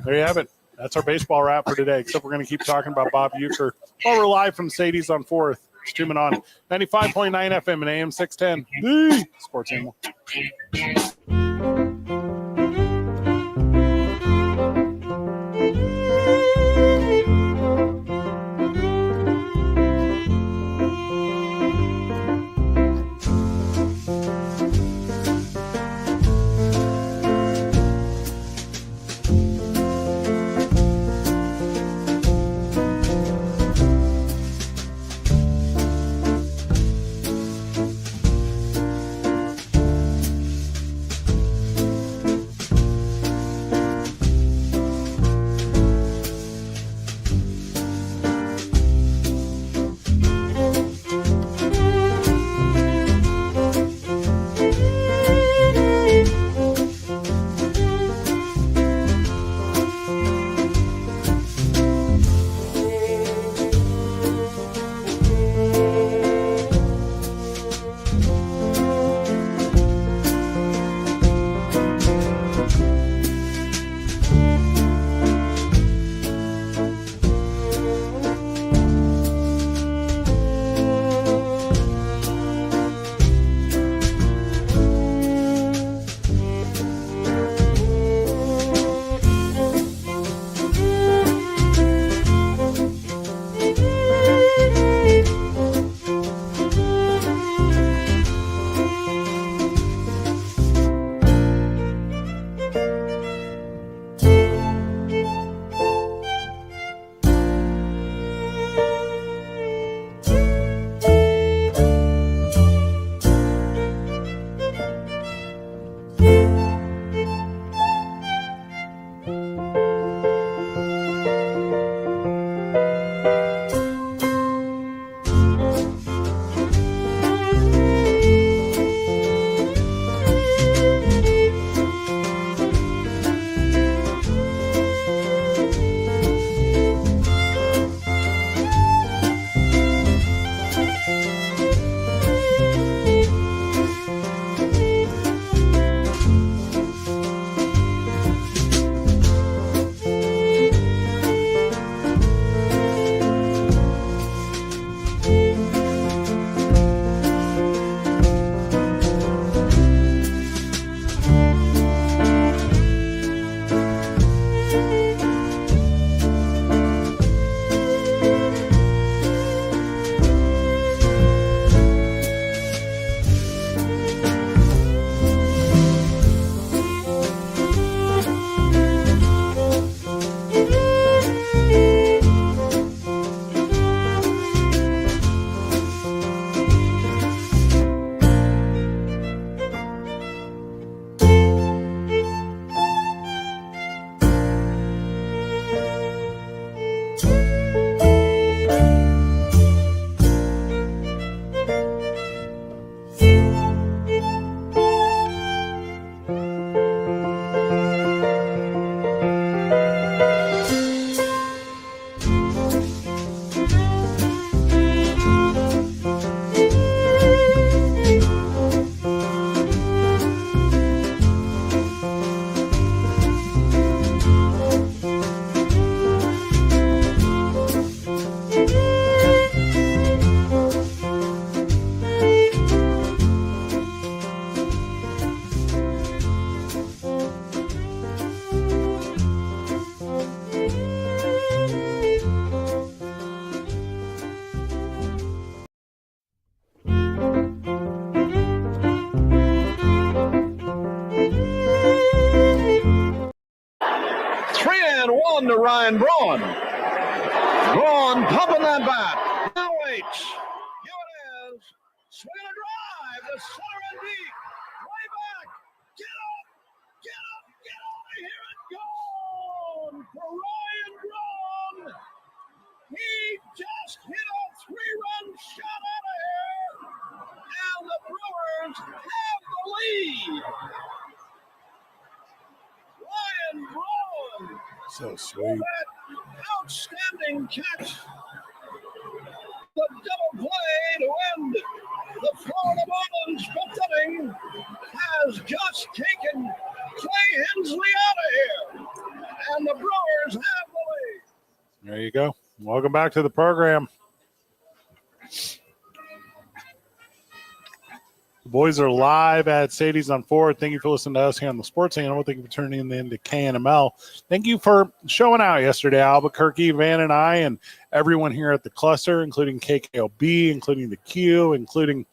There you have it. That's our baseball wrap for today, except we're going to keep talking about Bob Uecker. Well, we're live from Sadie's on 4th. Streaming on 95.9 FM and AM 610. The Sports Animal. On to Ryan Braun. Braun pumping that bat. Now waits. Here it is. Swing and a drive. The center and deep. Way back. Get up. Get up. Get out of here and gone for Ryan Braun. He just hit a 3-run shot out of here. And the Brewers have the lead. Ryan Braun. So sweet. That outstanding catch. The double play to end the Florida Marlins fifth inning has just taken Clay Hensley out of here. And the Brewers have the lead. There you go. Welcome back to the program. The boys are live at Sadie's on 4th. Thank you for listening to us here on the Sports Animal. Thank you for turning in to KNML. Thank you for showing out yesterday, Albuquerque, Van and I, and everyone here at the cluster, including KKOB, including the Q, including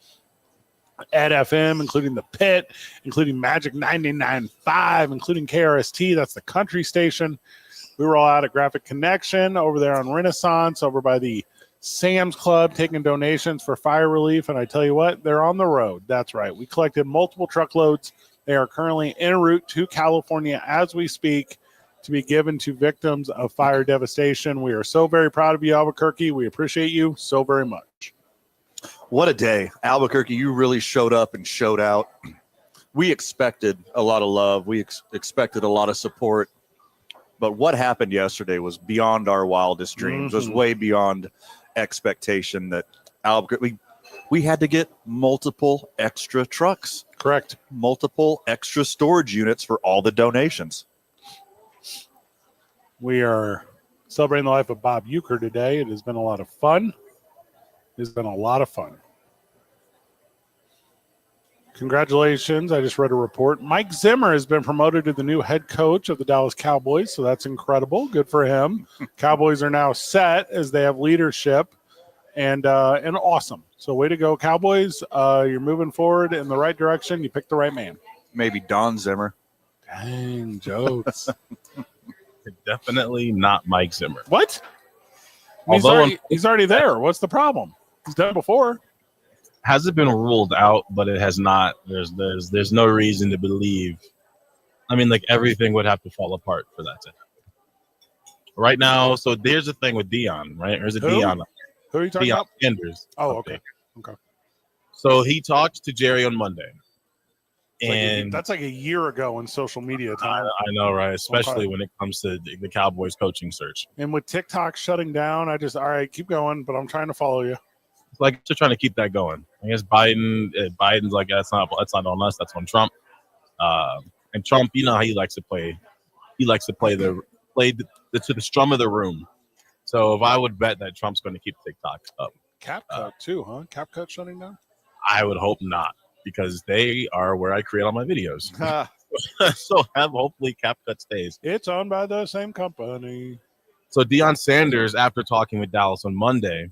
at FM, including the Pit, including Magic 99.5, including KRST. That's the country station. We were all out at Graphic Connection over there on Renaissance, over by the Sam's Club, taking donations for fire relief. And I tell you what, they're on the road. That's right. We collected multiple truckloads. They are currently en route to California as we speak to be given to victims of fire devastation. We are so very proud of you, Albuquerque. We appreciate you so very much. What a day. Albuquerque, you really showed up and showed out. We expected a lot of love. We expected a lot of support. But what happened yesterday was beyond our wildest dreams. Was way beyond expectation. That Albuquerque, we had to get multiple extra trucks. Correct. Multiple extra storage units for all the donations. We are celebrating the life of Bob Euchre today. It has been a lot of fun. It's been a lot of fun. Congratulations. I just read a report. Mike Zimmer has been promoted to the new head coach of the Dallas Cowboys, so that's incredible. Good for him. Cowboys are now set as they have leadership, and awesome. So way to go, Cowboys. You're moving forward in the right direction. You picked the right man. Maybe Don Zimmer. Dang, jokes. Definitely not Mike Zimmer. What? He's already there. What's the problem? He's done it before. Hasn't been ruled out, but it has not. There's no reason to believe. I mean, like, everything would have to fall apart for that to happen. Right now, so there's a thing with Dion, right? Or is it Dion? Who are you talking Deion about? Sanders. Oh, okay. Okay. So he talked to Jerry on Monday. And that's like a year ago in social media time. I know, right? Especially when it comes to the Cowboys coaching search. And with TikTok shutting down, all right, keep going, but I'm trying to follow you. It's like they're trying to keep that going. I guess Biden's like, that's not on us, that's on Trump. And Trump, you know how he likes to play. He likes to play to the strum of the room. So if I would bet that Trump's going to keep TikTok up. CapCut too, huh? CapCut shutting down? I would hope not, because they are where I create all my videos. So hopefully CapCut stays. It's owned by the same company. So Deion Sanders, after talking with Dallas on Monday,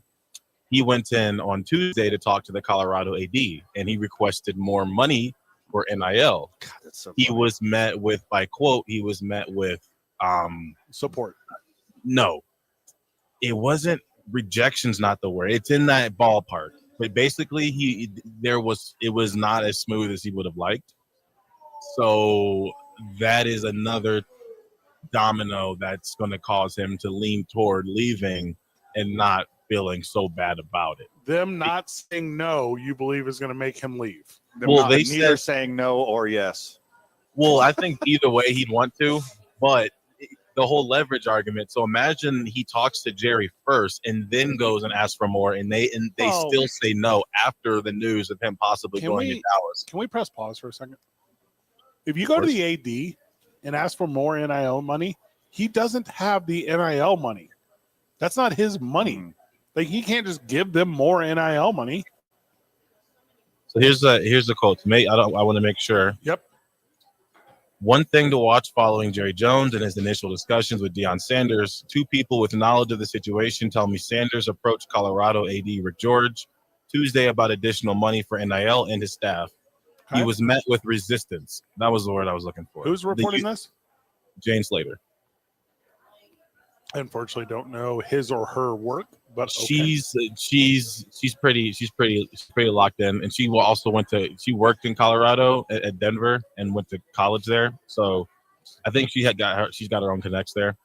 he went in on Tuesday to talk to the Colorado AD, and he requested more money for NIL. God, that's so he funny. was met with, by quote, support. No, it wasn't. Rejection's not the word. It's in that ballpark. But basically, it was not as smooth as he would have liked. So that is another domino that's going to cause him to lean toward leaving and not feeling so bad about it. Them not saying no, you believe, is going to make him leave. Well, they neither saying no or yes. Well, I think either way he'd want to, but the whole leverage argument. So imagine he talks to Jerry first and then goes and asks for more, and they still say no after the news of him possibly going to Dallas. Can we press pause for a second? If you go to the AD and ask for more NIL money, he doesn't have the NIL money. That's not his money. Like, he can't just give them more NIL money. So here's the quote. I want to make sure. Yep. One thing to watch following Jerry Jones and his initial discussions with Deion Sanders. Two people with knowledge of the situation tell me Sanders approached Colorado AD Rick George Tuesday about additional money for NIL and his staff. He was met with resistance. That was the word I was looking for. Who's reporting this? Jane Slater. I unfortunately don't know his or her work, but okay. She's pretty locked in, and she worked in Colorado at Denver and went to college there. So I think she's got her own connects there.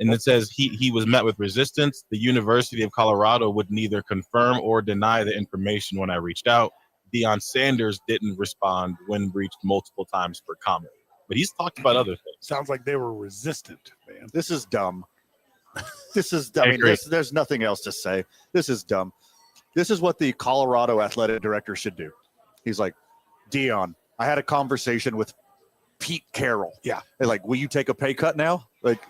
And it says he was met with resistance. The University of Colorado would neither confirm or deny the information when I reached out. Deion Sanders didn't respond when reached multiple times for comment. But he's talked about other things. Sounds like they were resistant, man. This is dumb. There's nothing else to say. This is dumb. This is what the Colorado athletic director should do. He's like, Deion, I had a conversation with Pete Carroll. Yeah. They're like, will you take a pay cut now? Like,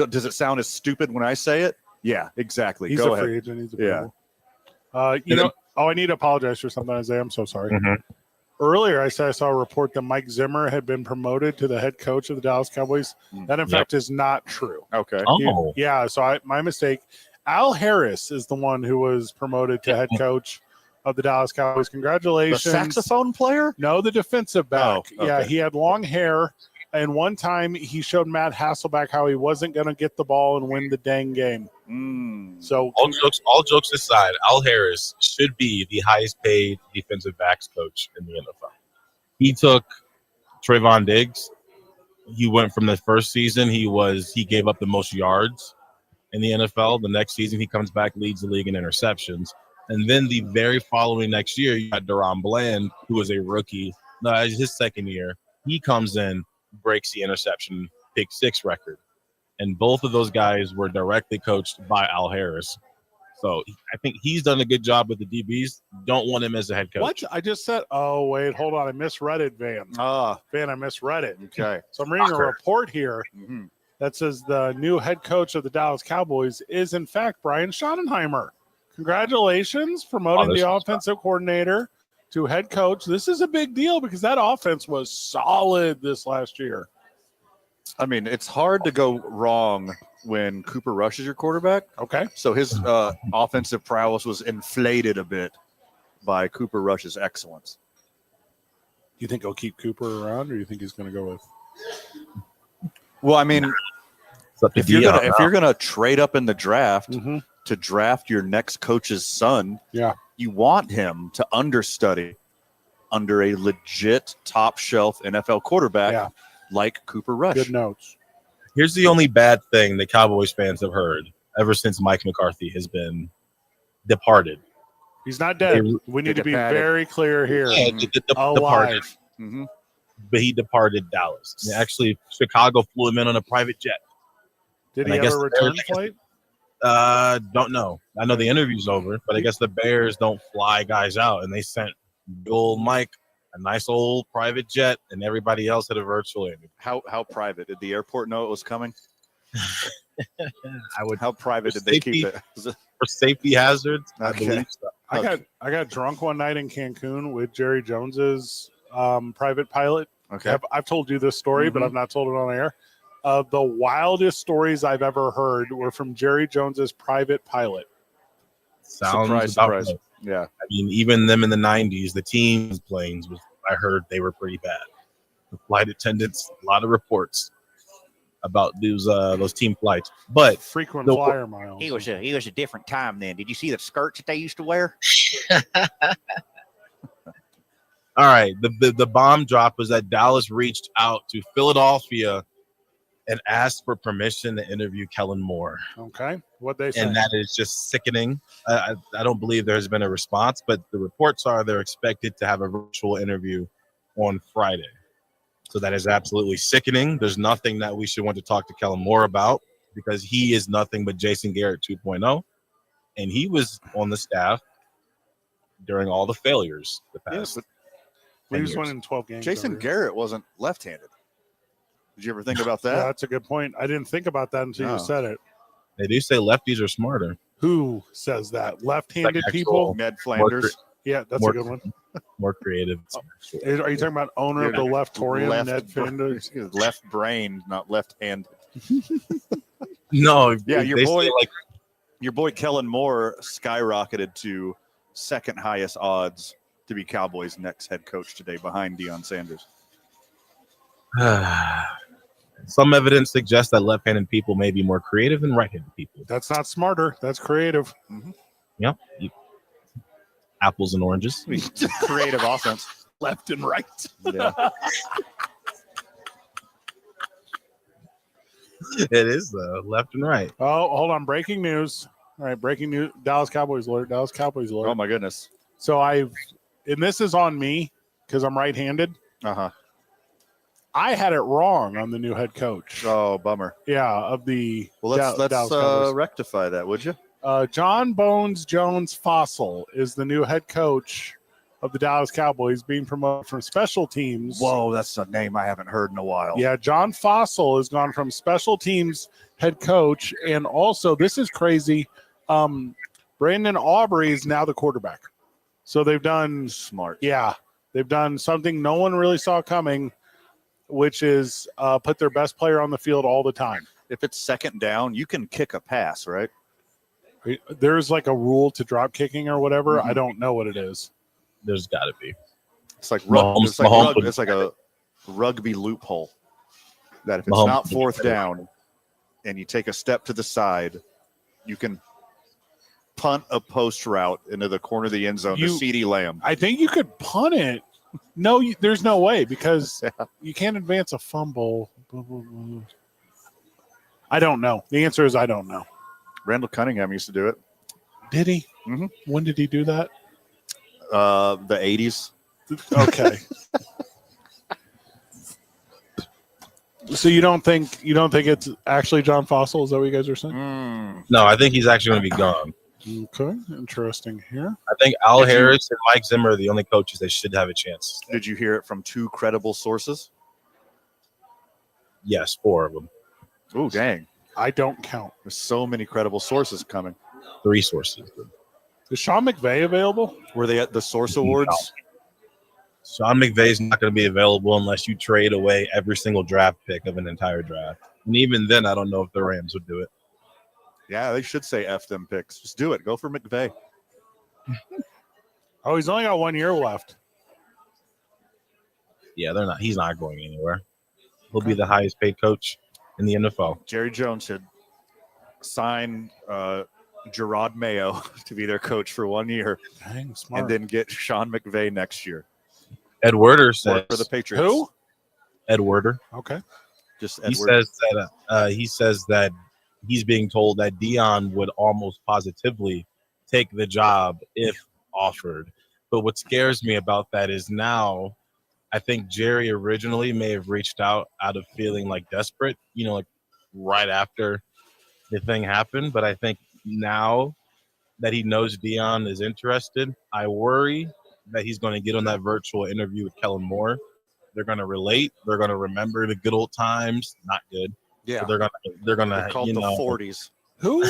does it sound as stupid when I say it? Yeah, exactly. He's Go a ahead. free agent. He's a Yeah. I need to apologize for something, Isaiah. I'm so sorry. Mm-hmm. Earlier, I saw a report that Mike Zimmer had been promoted to the head coach of the Dallas Cowboys. That, in fact, is not true. Okay. Oh. Yeah, so my mistake. Al Harris is the one who was promoted to head coach of the Dallas Cowboys. The Congratulations. saxophone player? No, the defensive back. Oh, okay. Yeah, he had long hair. And one time he showed Matt Hasselbeck how he wasn't going to get the ball and win the dang game. So all jokes aside, Al Harris should be the highest paid defensive backs coach in the NFL. He took Trayvon Diggs. He went from the first season, he gave up the most yards in the NFL. The next season he comes back, leads the league in interceptions. And then the very following next year, you got Deron Bland, who was a rookie. No, his second year. He comes in, breaks the interception pick six record. And both of those guys were directly coached by Al Harris. So I think he's done a good job with the DBs. Don't want him as a head coach. what? I just said, oh, wait, hold on. I misread it, Van. Van, I misread it. Okay. So I'm reading a Shocker. report here that says the new head coach of the Dallas Cowboys is, in fact, Brian Schottenheimer. Congratulations, promoting the offensive coordinator to head coach. This is a big deal because that offense was solid this last year. I mean, it's hard to go wrong when Cooper Rush is your quarterback. Okay. So his offensive prowess was inflated a bit by Cooper Rush's excellence. Do you think he'll keep Cooper around, or do you think he's going to go with? Well, I mean, if you're gonna trade up in the draft to draft your next coach's son, you want him to understudy under a legit top shelf NFL quarterback like Cooper Rush. Good notes. Here's the only bad thing the Cowboys fans have heard ever since Mike McCarthy has been departed. He's not dead. We need to be very clear here. Yeah, departed. But he departed Dallas. And actually, Chicago flew him in on a private jet. Did And he I have guess a return flight? Don't know. I know the interview's over, but I guess the Bears don't fly guys out, and they sent old Mike a nice old private jet, and everybody else had a virtual interview. How private? Did the airport know it was coming? How private did they safety, keep it? For safety hazards, I Okay. believe so. I got drunk one night in Cancun with Jerry Jones's private pilot. Okay. I've told you this story, but I've not told it on air. The wildest stories I've ever heard were from Jerry Jones's private pilot. Sounds Surprise. about right. Yeah. I mean, even them in the 90s, the team's planes, I heard they were pretty bad. The flight attendants, a lot of reports about those team flights. But frequent flyer miles. He was a different time then. Did you see the skirts that they used to wear? All right, the bomb drop was that Dallas reached out to Philadelphia and asked for permission to interview Kellen Moore. Okay, what they say. And that is just sickening. I don't believe there's been a response, but the reports are they're expected to have a virtual interview on Friday. So that is absolutely sickening. There's nothing that we should want to talk to Kellen Moore about because he is nothing but Jason Garrett 2.0. And he was on the staff during all the failures the past. He was winning 12 games. Jason Garrett wasn't left-handed. Did you ever think about that? Yeah, that's a good point. I didn't think about that until you said it. They do say lefties are smarter. Who says that? Left-handed Like people? Ned Flanders. Yeah, that's a good one. More creative. Are you talking about owner of the Leftorium, Ned Flanders? Left brain, not left-handed. No. Yeah, your boy Kellen Moore skyrocketed to second highest odds to be Cowboys' next head coach today behind Deion Sanders. Some evidence suggests that left-handed people may be more creative than right-handed people. That's not smarter. That's creative. Yep. Apples and oranges. Creative offense. Left and right. Yeah. It is left and right. Oh, hold on. Breaking news. All right, breaking news. Dallas Cowboys alert. Dallas Cowboys alert. Oh my goodness. So and this is on me because I'm right-handed. Uh-huh. I had it wrong on the new head coach. Oh, bummer. Yeah, of the Well, let's Dallas Cowboys. rectify that, would you? John Bones Jones Fossil is the new head coach of the Dallas Cowboys, being promoted from special teams. Whoa, that's a name I haven't heard in a while. Yeah, John Fossil has gone from special teams head coach, and also this is crazy. Brandon Aubrey is now the quarterback. So they've done Smart. Yeah, they've done something no one really saw coming, which is put their best player on the field all the time. If it's second down, you can kick a pass, right? There's like a rule to drop kicking or whatever. I don't know what it is. There's got to be. It's like Mahomes it's like a rugby loophole. That if it's Mahomes not would fourth get it. down and you take a step to the side, you can punt a post route into the corner of the end zone to CeeDee Lamb. I think you could punt it. No, there's no way because you can't advance a fumble. I don't know. The answer is I don't know. Randall Cunningham used to do it. Did he? Mhm. When did he do that? The 80s. Okay. So you don't think it's actually John Fossil? Is that what you guys are saying? No, I think he's actually going to be gone. Okay, interesting here. I think Al Harris and Mike Zimmer are the only coaches that should have a chance. Did you hear it from two credible sources? Yes, 4 of them. Oh, dang. I don't count. There's so many credible sources coming. 3 sources. Is Sean McVay available? Were they at the Source Awards? Sean McVay's not going to be available unless you trade away every single draft pick of an entire draft. And even then, I don't know if the Rams would do it. Yeah, they should say F them picks. Just do it. Go for McVay. Oh, he's only got 1 year left. Yeah, they're not. He's not going anywhere. He'll be the highest paid coach in the NFL. Jerry Jones should sign Gerard Mayo to be their coach for 1 year. Dang, smart. And then get Sean McVay next year. Ed Werder says Work for the Patriots. Who? Ed Werder. Okay. Just He Edward. says that he's being told that Dion would almost positively take the job if offered. But what scares me about that is now I think Jerry originally may have reached out of feeling like desperate, like right after the thing happened. But I think now that he knows Dion is interested, I worry that he's going to get on that virtual interview with Kellen Moore. They're going to relate. They're going to remember the good old times. Not good. Yeah. But they're going to Called the 40s. Who?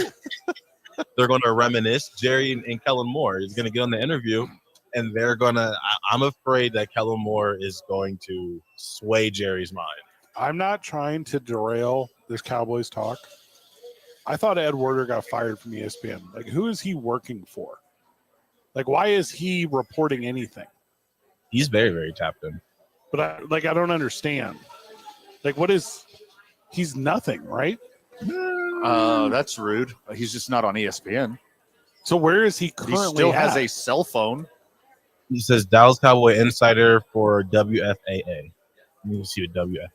they're going to reminisce. Jerry and Kellen Moore is going to get on the interview, and they're going to. I'm afraid that Kellen Moore is going to sway Jerry's mind. I'm not trying to derail this Cowboys talk. I thought Ed Werder got fired from ESPN. Like, who is he working for? Like, why is he reporting anything? He's very, very tapped in. But I don't understand. Like, he's nothing, right? That's rude. He's just not on ESPN. So where is he He currently still has at? a cell phone. He says Dallas Cowboy Insider for WFAA. Let me see what WFAA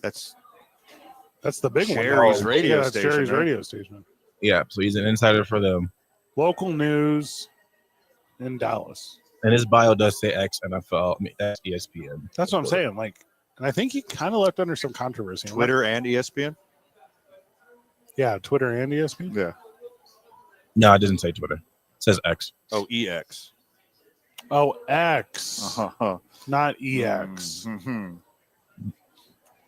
is. That's the big one. Jerry's radio that's station, Jerry's right? radio station. Yeah, so he's an insider for them. Local news in Dallas. And his bio does say ex-NFL. I mean, that's ESPN. That's what I'm saying. Like, and I think he kind of left under some controversy. Twitter and ESPN? Yeah, Twitter and ESPN. Yeah. No, it doesn't say Twitter. It says X. Oh, EX. Oh, X, Uh-huh. not EX. Mm-hmm.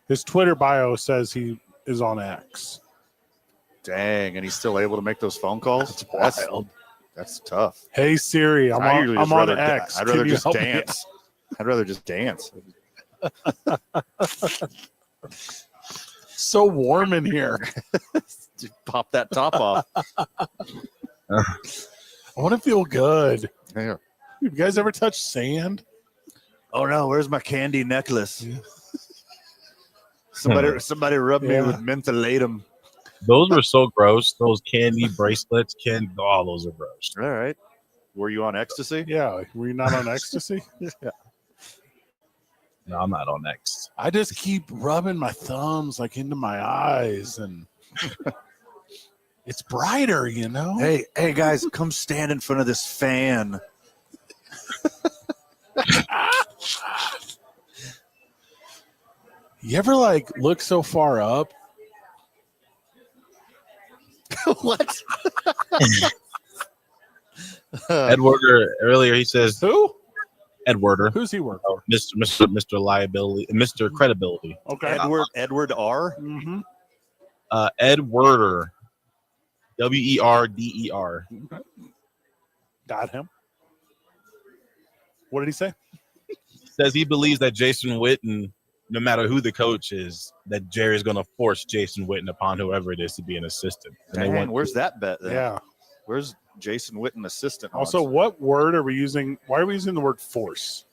His Twitter bio says he is on X. Dang, and he's still able to make those phone calls? That's wild. That's tough. Hey Siri, I'm on X. I'd rather Can you just help me dance. I'd rather just dance. So warm in here. Just pop that top off. I want to feel good. Yeah. You guys ever touch sand? Oh no, where's my candy necklace? Somebody rub me with mentholatum. Those were so gross. Those candy bracelets, all those are gross. All right. Were you on ecstasy? Yeah. Were you not on ecstasy? Yeah. No, I'm not on X. I just keep rubbing my thumbs like into my eyes, and it's brighter, you know. Hey guys, come stand in front of this fan. You ever like look so far up? What? Edwarder earlier he says Who? Edwarder. Who's he work for? Mr. Liability, Mr. Credibility. Okay. Edward R. Mm-hmm. Edwarder. Werder. Got him. What did he say? Says he believes that Jason Witten, no matter who the coach is, that Jerry's going to force Jason Witten upon whoever it is to be an assistant. And Dang, where's that bet then? Yeah. Where's Jason Witten assistant? Also, what word are we using? Why are we using the word force?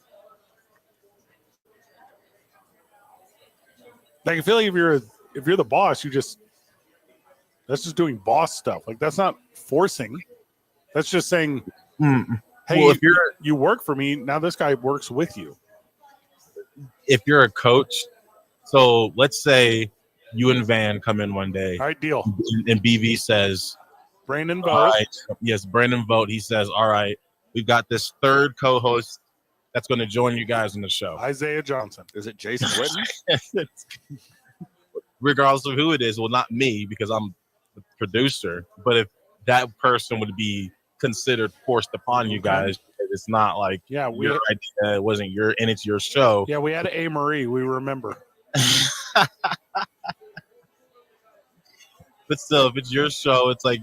Like, I feel like if you're the boss, that's just doing boss stuff. Like, that's not forcing. That's just saying, hey, well, if you work for me, now this guy works with you. If you're a coach, so let's say you and Van come in one day. All right, deal. And BV says, Brandon vote. all right, yes, Brandon vote. He says, all right, we've got this third co-host that's going to join you guys on the show. Isaiah Johnson. Is it Jason Witten? Regardless of who it is, well, not me because I'm the producer, but if that person would be considered forced upon you guys, it's not like your idea, it wasn't and it's your show. Yeah, we had A. Marie, we remember. But still, if it's your show, it's like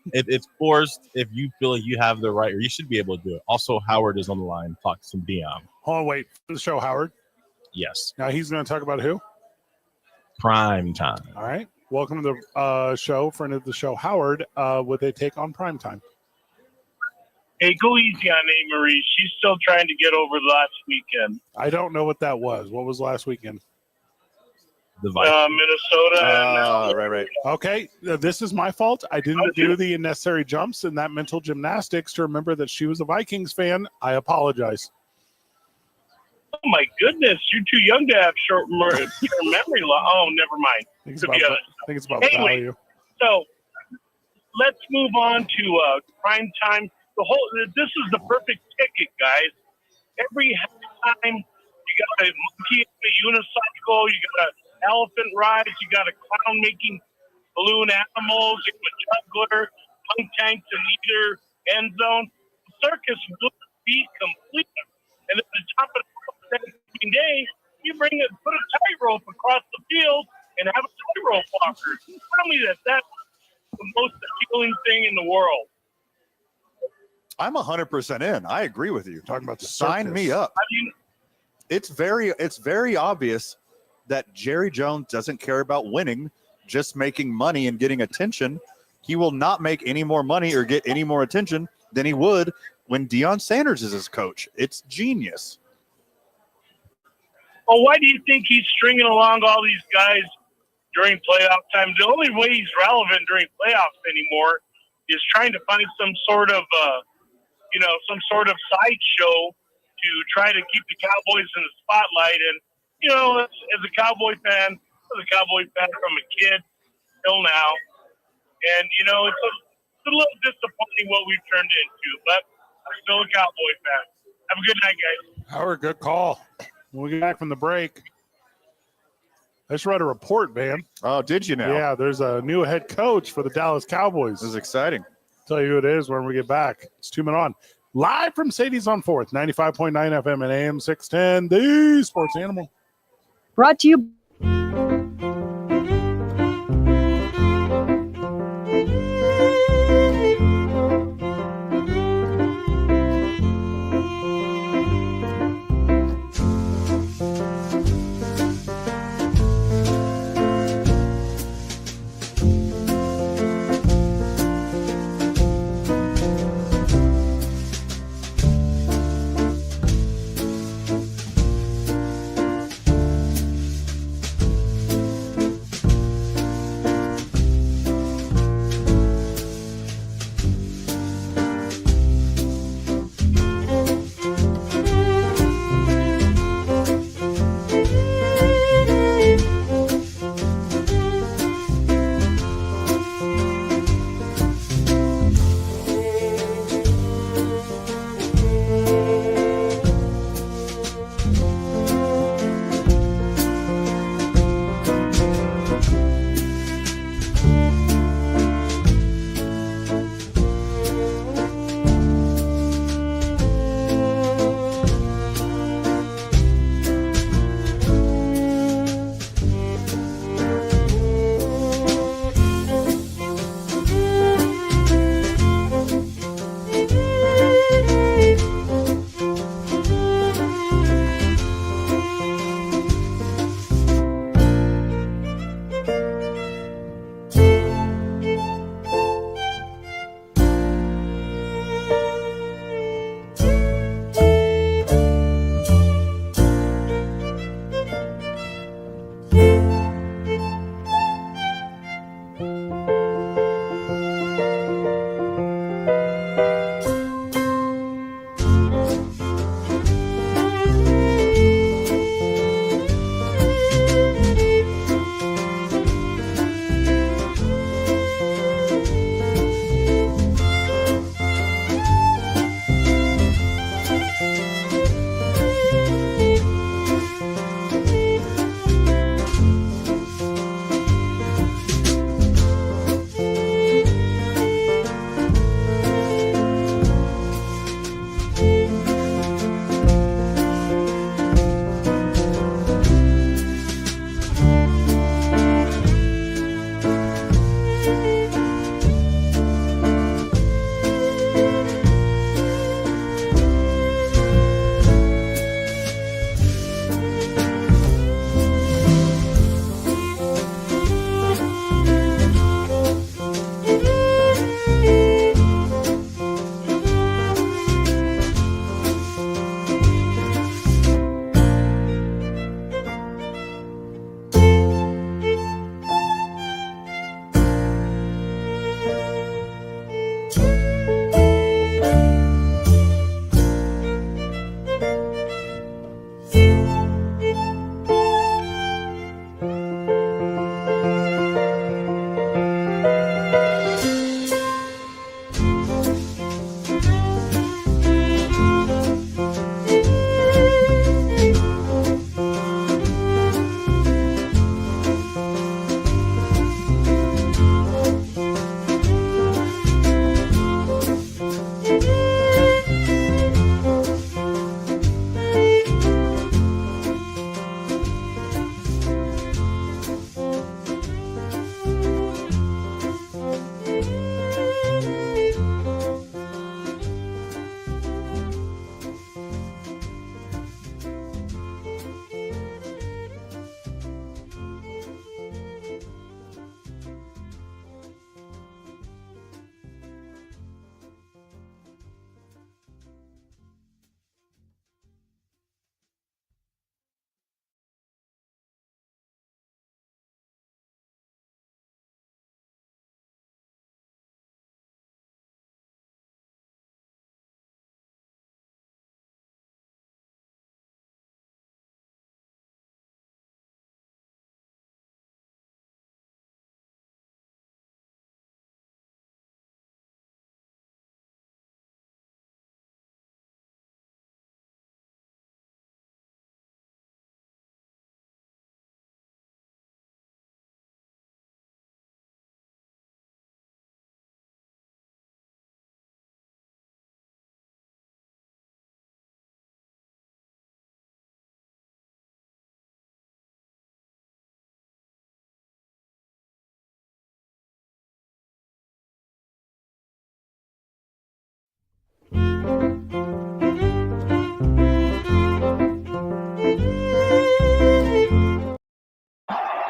it's forced if you feel like you have the right, or you should be able to do it. Also, Howard is on the line. Talk to some Dion. Hold on, wait. The show, Howard? Yes. Now he's going to talk about who? Prime time. All right. Welcome to the show, friend of the show, Howard, with a take on prime time. Hey, go easy on A. Marie. She's still trying to get over last weekend. I don't know what that was. What was last weekend? The Vikings. Minnesota. Right. Okay, this is my fault. I didn't do the necessary jumps and that mental gymnastics to remember that she was a Vikings fan. I apologize. Oh, my goodness. You're too young to have short memory loss. Oh, never mind. I think it's about Anyway, value. So let's move on to prime time. This is the perfect ticket, guys. Every time you got a monkey in a unicycle, you got an elephant rides, you got a clown making balloon animals, you got a juggler, punk tanks in either end zone. The circus would be complete. And at the top of the Thanksgiving day, you put a tightrope across the field and have a tightrope walker. Tell me that's the most appealing thing in the world. I'm 100% in. I agree with you. Talking about the Sign circus. me up. I mean, It's very obvious that Jerry Jones doesn't care about winning, just making money and getting attention. He will not make any more money or get any more attention than he would when Deion Sanders is his coach. It's genius. well, why do you think he's stringing along all these guys during playoff time? The only way he's relevant during playoffs anymore is trying to find some sort of sideshow to try to keep the Cowboys in the spotlight. And, as a Cowboy fan from a kid till now. And, it's a little disappointing what we've turned into, but I'm still a Cowboy fan. Have a good night, guys. Howard, good call. When we get back from the break, I just read a report, man. Oh, did you now? Yeah, there's a new head coach for the Dallas Cowboys. This is exciting. Tell you who it is when we get back. It's 2 Men On. Live from Sadie's on 4th, 95.9 FM and AM 610, the Sports Animal. Brought to you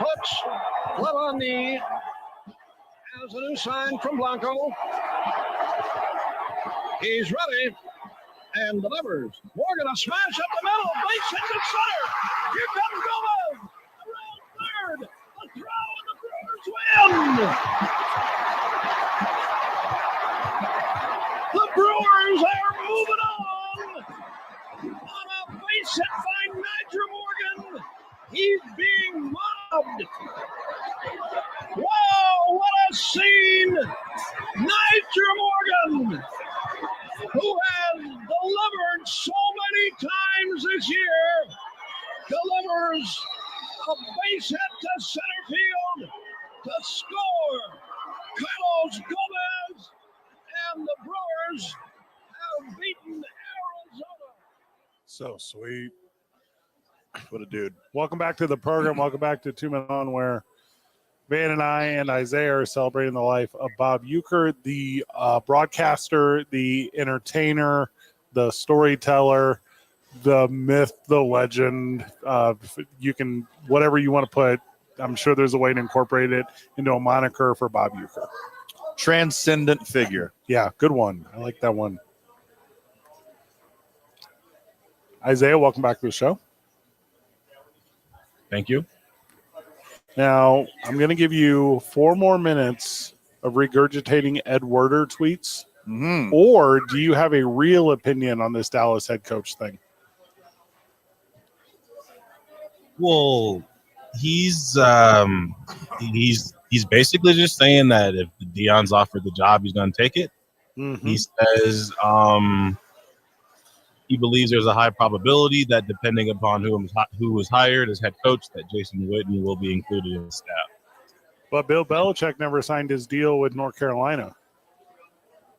puts glove on knee. Has a new sign from Blanco. He's ready and delivers. Morgan, a smash up the middle. Base hit to center. Here comes Gomez. Around third. A throw and the Brewers win. The Brewers are moving on a base hit by Niger Morgan. He's being mobbed. Wow, what a scene! Niger Morgan, who has delivered so many times this year, delivers a base hit to center field to score. Carlos Gomez and the Brewers have beaten Arizona. So sweet. What a dude. Welcome back to the program. Welcome back to 2 Men On, where Van and I and Isaiah are celebrating the life of Bob Uecker, the broadcaster, the entertainer, the storyteller, the myth, the legend. You can, whatever you want to put, I'm sure there's a way to incorporate it into a moniker for Bob Uecker. Transcendent figure. Yeah, good one. I like that one. Isaiah, welcome back to the show. Thank you. Now, I'm going to give you 4 more minutes of regurgitating Ed Werder tweets. Mm-hmm. Or do you have a real opinion on this Dallas head coach thing? Well, he's basically just saying that if Deion's offered the job, he's going to take it. Mm-hmm. He says he believes there's a high probability that depending upon who was hired as head coach, that Jason Witten will be included in the staff. But Bill Belichick never signed his deal with North Carolina.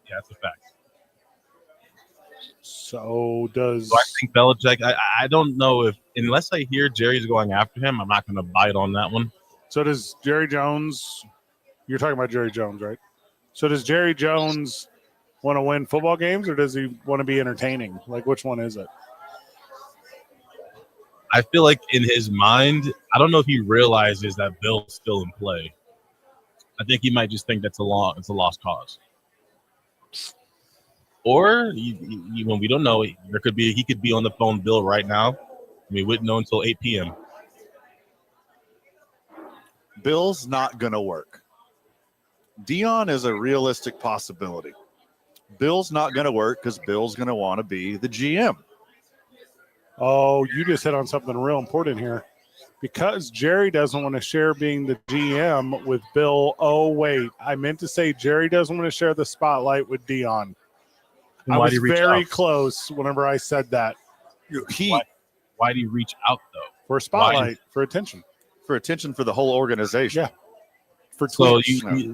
Yeah, that's a fact. So does... So I think Belichick, I don't know if, unless I hear Jerry's going after him, I'm not going to bite on that one. So does Jerry Jones... You're talking about Jerry Jones, right? So does Jerry Jones want to win football games, or does he want to be entertaining? Like, which one is it? I feel like in his mind, I don't know if he realizes that Bill's still in play. I think he might just think it's a lost cause. Or when we don't know, he could be on the phone with Bill right now. We wouldn't know until 8 p.m. Bill's not going to work. Deion is a realistic possibility. Bill's not going to work because Bill's going to want to be the GM. Oh, you just hit on something real important here. Because Jerry doesn't want to share being the GM with Bill. Oh, wait. I meant to say Jerry doesn't want to share the spotlight with Deion. I was very close whenever I said that. Why did he reach out, though? For a spotlight, for attention. For attention for the whole organization. Yeah. For tweets.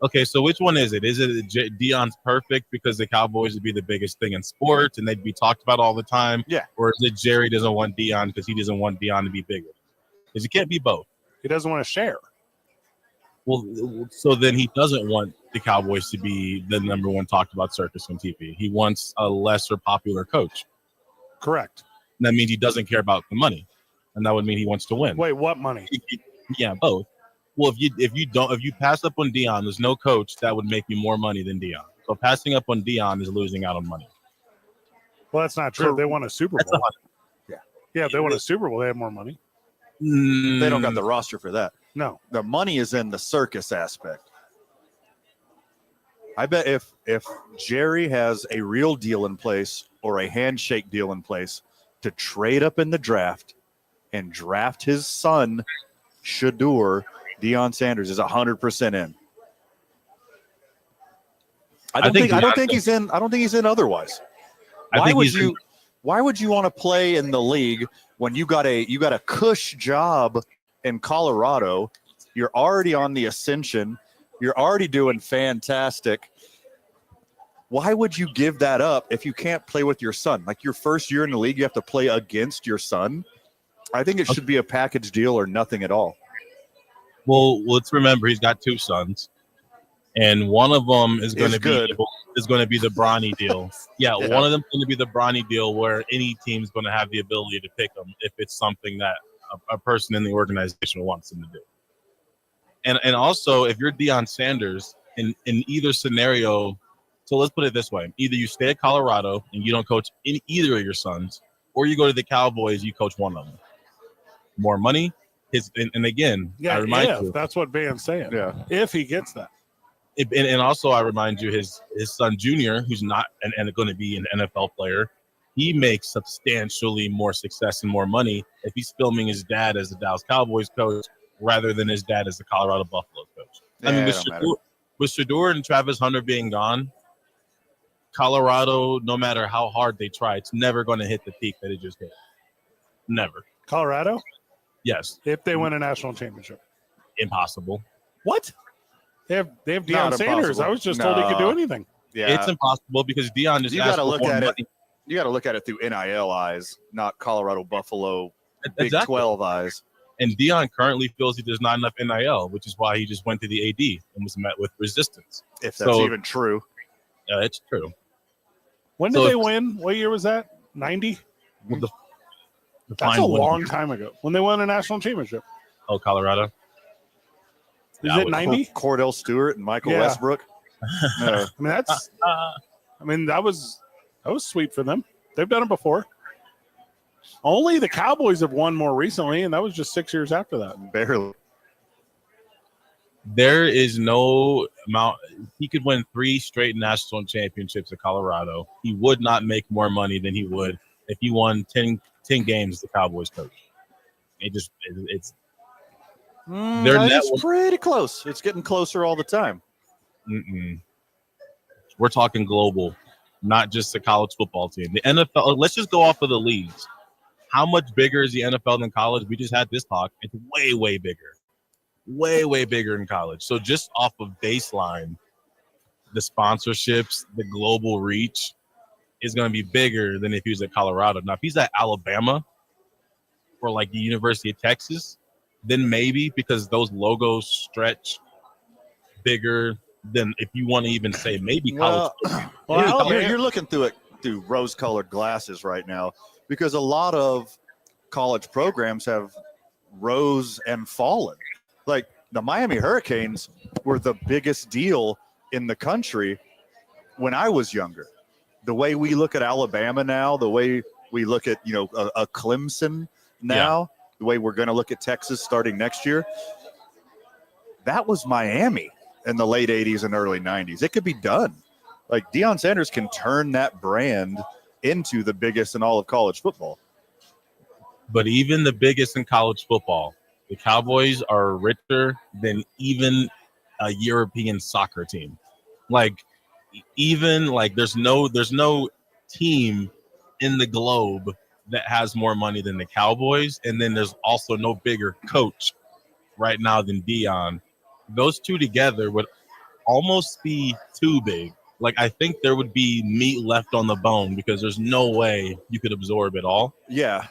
Okay, so which one is it? Is it Deion's perfect because the Cowboys would be the biggest thing in sports and they'd be talked about all the time? Yeah. Or is it Jerry doesn't want Deion because he doesn't want Deion to be bigger? Because he can't be both. He doesn't want to share. Well, so then he doesn't want the Cowboys to be the number one talked about circus on TV. He wants a lesser popular coach. Correct. And that means he doesn't care about the money. And that would mean he wants to win. Wait, what money? Yeah, both. Well, if you pass up on Deion, there's no coach that would make you more money than Deion. So passing up on Deion is losing out on money. Well, that's not true. They won a Super Bowl. Yeah, if they won a Super Bowl, they have more money. They don't got the roster for that. No. The money is in the circus aspect. I bet if Jerry has a real deal in place or a handshake deal in place to trade up in the draft and draft his son, Shador, Deion Sanders is 100% in. I don't think he's in. I don't think he's in otherwise. Why would you want to play in the league when you got a cush job in Colorado? You're already on the ascension. You're already doing fantastic. Why would you give that up if you can't play with your son? Like your first year in the league, you have to play against your son. I think it should be a package deal or nothing at all. Well, let's remember he's got 2 sons, and one of them is going to be the Bronny deal. Yeah, one of them is going to be the Bronny deal, where any team's going to have the ability to pick him if it's something that a person in the organization wants him to do. And also, if you're Deion Sanders, in either scenario, so let's put it this way: either you stay at Colorado and you don't coach either of your sons, or you go to the Cowboys, you coach one of them. More money. And again, I remind you, that's what Van's saying. Yeah. If he gets that. And also, I remind you, his son Junior, who's not and going to be an NFL player, he makes substantially more success and more money if he's filming his dad as the Dallas Cowboys coach rather than his dad as the Colorado Buffaloes coach. Yeah, I mean, with Shedeur and Travis Hunter being gone, Colorado, no matter how hard they try, it's never going to hit the peak that it just hit. Never. Colorado? Yes. If they win a national championship. Impossible. What? They have Not Deion Sanders. impossible. I was just told he could do anything. Yeah. It's impossible because Deion just You asked got to for look more at money. it. You got to look at it through NIL eyes, not Colorado Buffalo Big Exactly. 12 eyes. And Deion currently feels there's not enough NIL, which is why he just went to the AD and was met with resistance. If that's even true. It's true. When did they win? What year was that? 90? Well, the That's fine a winning- long time ago. When they won a national championship. Oh, Colorado. Is it 90? Cordell Stewart and Michael Yeah. Westbrook. No. I mean, that's. I mean, that was sweet for them. They've done it before. Only the Cowboys have won more recently, and that was just 6 years after that. Barely. There is no amount. He could win 3 straight national championships at Colorado. He would not make more money than he would if he won 10 games as the Cowboys coach. It's their net It's pretty close. It's getting closer all the time. We're talking global, not just the college football team. The NFL, let's just go off of the leagues. How much bigger is the NFL than college? We just had this talk. It's way, way bigger. Way, way bigger in college. So just off of baseline, the sponsorships, the global reach is going to be bigger than if he was at Colorado. Now, if he's at Alabama or like the University of Texas, then maybe because those logos stretch bigger than if you want to even say maybe college. You're looking through it through rose-colored glasses right now because a lot of college programs have rose and fallen. Like the Miami Hurricanes were the biggest deal in the country when I was younger. The way we look at Alabama now, the way we look at, a Clemson now, the way we're going to look at Texas starting next year, that was Miami in the late 80s and early 90s. It could be done. Like Deion Sanders can turn that brand into the biggest in all of college football. But even the biggest in college football, the Cowboys are richer than even a European soccer team. Like even like there's no team in the globe that has more money than the Cowboys, and then there's also no bigger coach right now than Deion. Those two together would almost be too big. Like I think there would be meat left on the bone because there's no way you could absorb it all. Yeah.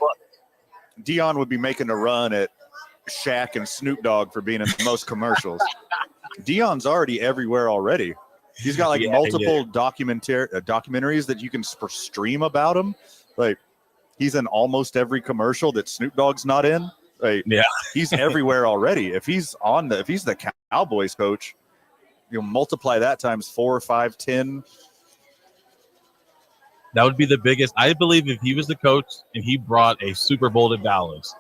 Deion would be making a run at Shaq and Snoop Dogg for being in the most commercials. Deion's already everywhere already. He's got multiple documentaries that you can stream about him. Like he's in almost every commercial that Snoop Dogg's not in. Like, he's everywhere already. If he's the Cowboys coach, multiply that times 4, 5, 10. That would be the biggest. I believe if he was the coach and he brought a Super Bowl to Dallas,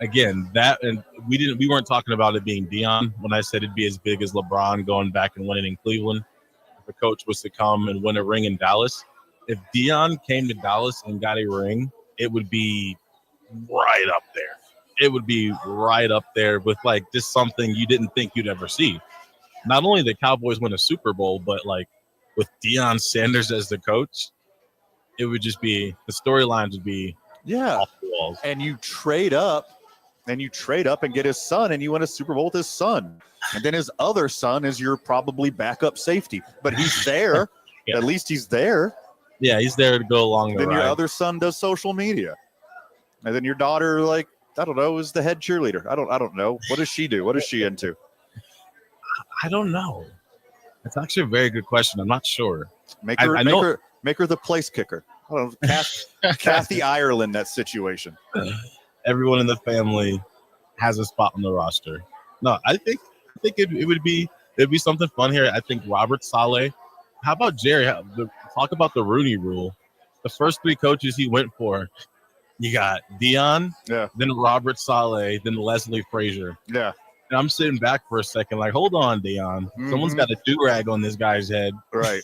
again, and we weren't talking about it being Deion when I said it'd be as big as LeBron going back and winning in Cleveland. If a coach was to come and win a ring in Dallas, if Deion came to Dallas and got a ring, it would be right up there. It would be right up there with like just something you didn't think you'd ever see. Not only the Cowboys win a Super Bowl, but like with Deion Sanders as the coach, it would just be the storylines would be off the walls. And you trade up and get his son and you win a Super Bowl with his son. And then his other son is your probably backup safety. But he's there. At least he's there. Yeah, he's there to go along the Then ride. your other son does social media. And then your daughter, like, I don't know, is the head cheerleader. I don't know. What does she do? What is she into? I don't know. It's actually a very good question. I'm not sure. Make her the place kicker. I don't know, Kathy Ireland, that situation. everyone in the family has a spot on the roster. No, I think it would be something fun here. I think Robert Saleh. How about Jerry? Talk about the Rooney Rule. The first 3 coaches he went for, you got Dion, then Robert Saleh, then Leslie Frazier. Yeah. And I'm sitting back for a second, like, hold on, Dion. Someone's got a do-rag on this guy's head. Right.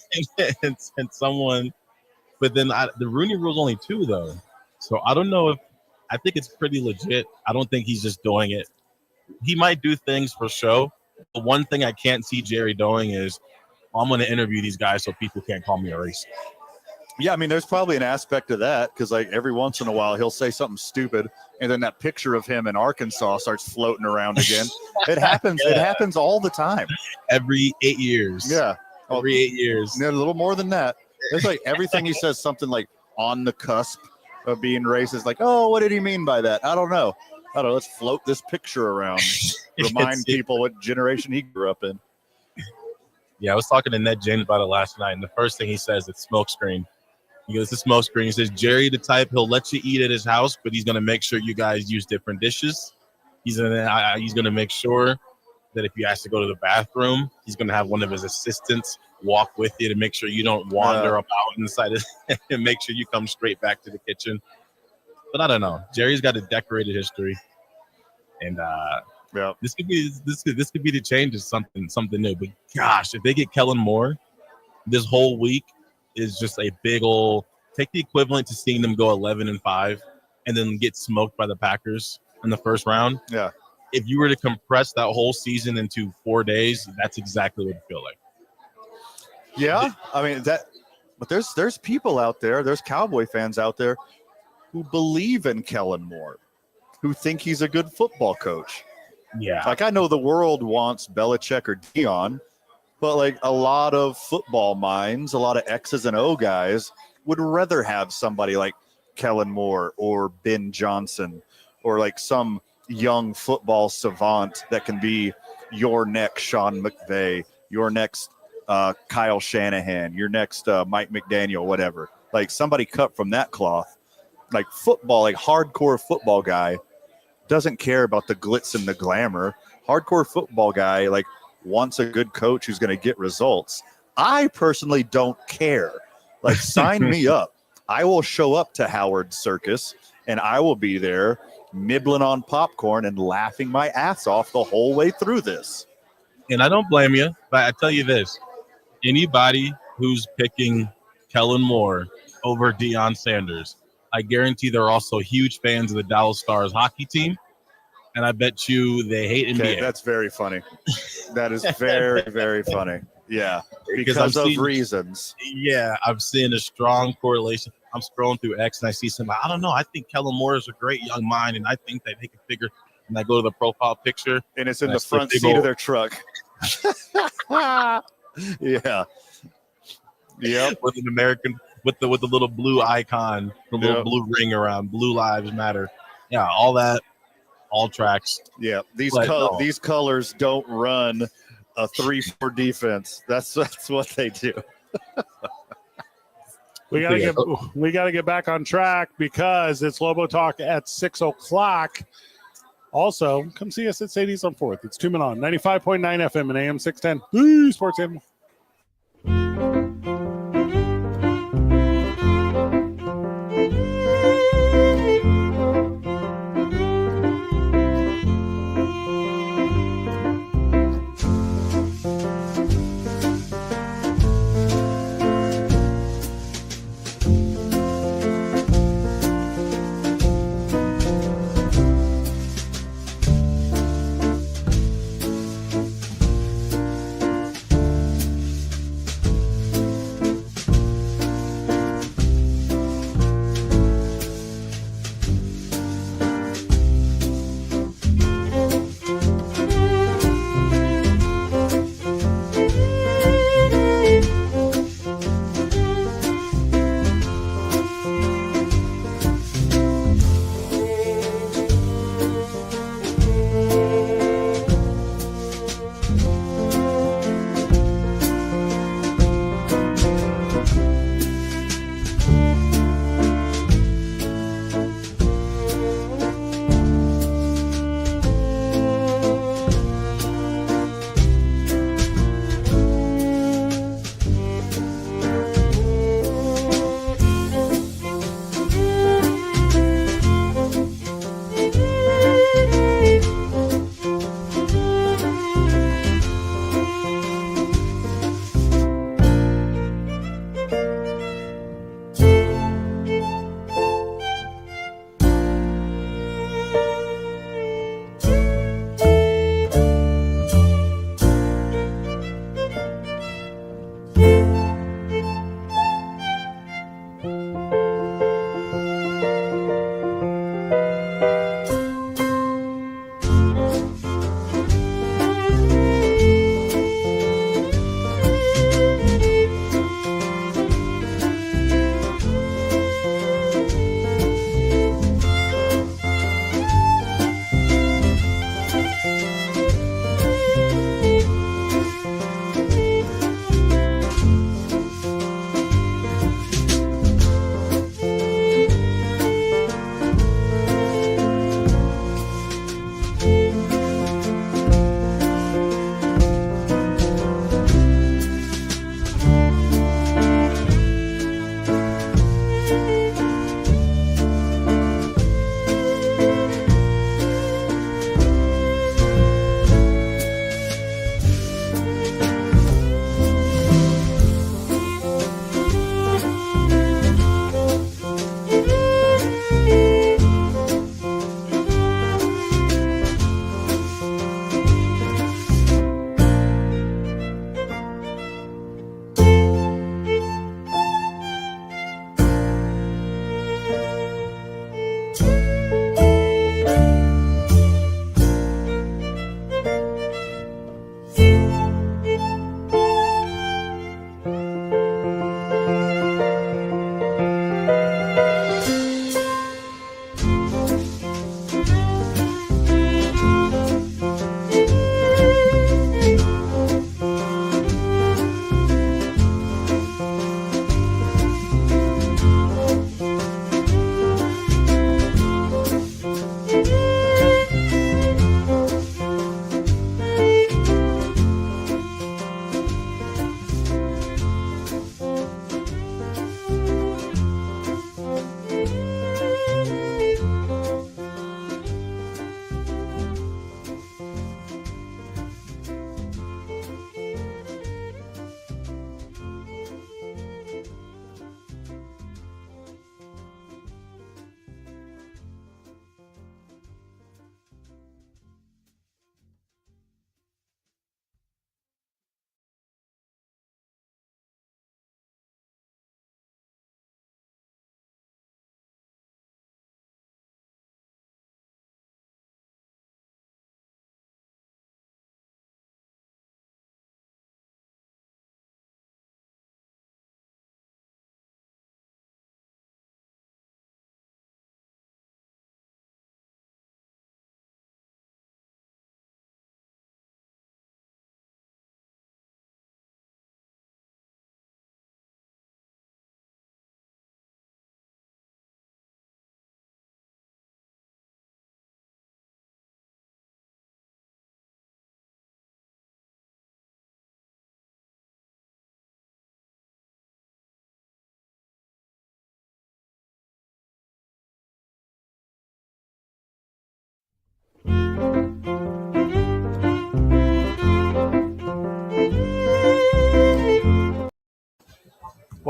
and someone, but then the Rooney Rule's only 2, though. So I don't know I think it's pretty legit. I don't think he's just doing it. He might do things for show. The one thing I can't see Jerry doing is, I'm going to interview these guys so people can't call me a racist. Yeah, I mean, there's probably an aspect of that because, like, every once in a while he'll say something stupid, and then that picture of him in Arkansas starts floating around again. It happens. Yeah. It happens all the time. Every 8 years. Yeah, every 8 years. Yeah, a little more than that. It's like everything he says something like on the cusp of being racist. Like, oh, what did he mean by that? I don't know. Let's float this picture around. Remind people what generation he grew up in. Yeah, I was talking to Ned James about it last night, and the first thing he says is smokescreen. He goes, the smoke screen. He says, Jerry the type, he'll let you eat at his house, but he's going to make sure you guys use different dishes. He's going to make sure that if you ask to go to the bathroom, he's going to have one of his assistants walk with you to make sure you don't wander about inside and make sure you come straight back to the kitchen. But I don't know. Jerry's got a decorated history. And this could be the change of something new. But gosh, if they get Kellen Moore, this whole week is just a big old take the equivalent to seeing them go 11-5 and then get smoked by the Packers in the first round. Yeah. If you were to compress that whole season into 4 days, that's exactly what it feel like. Yeah. I mean but there's people out there, there's Cowboy fans out there who believe in Kellen Moore, who think he's a good football coach. Yeah. Like I know the world wants Belichick or Dion, but like a lot of football minds, a lot of X's and O guys would rather have somebody like Kellen Moore or Ben Johnson or like some young football savant that can be your next Sean McVay, your next Kyle Shanahan, your next Mike McDaniel, whatever. Like somebody cut from that cloth. Like football, like hardcore football guy doesn't care about the glitz and the glamour. Hardcore football guy, like, wants a good coach who's going to get results. I personally don't care. Like, sign me up. I will show up to Howard Circus, and I will be there nibbling on popcorn and laughing my ass off the whole way through this. And I don't blame you, but I tell you this. Anybody who's picking Kellen Moore over Deion Sanders, I guarantee they're also huge fans of the Dallas Stars hockey team. And I bet you they hate NBA. Okay, that's very funny. That is very, very funny. Yeah, because of reasons. Yeah, I'm seeing a strong correlation. I'm scrolling through X and I see somebody. I don't know. I think Kellen Moore is a great young mind, and I think that they can figure. And I go to the profile picture, and it's in the front seat of their truck. Yeah. Yep. With an American, with the little blue icon, the little blue ring around, Blue Lives Matter. Yeah, all that. All tracks. Yeah, these colors don't run a 3-4 defense. That's what they do. We gotta get back on track because it's Lobo Talk at 6:00. Also, come see us at Sadie's on 4th. It's 2 Men On 95.9 FM and AM 610. The Sports Animal.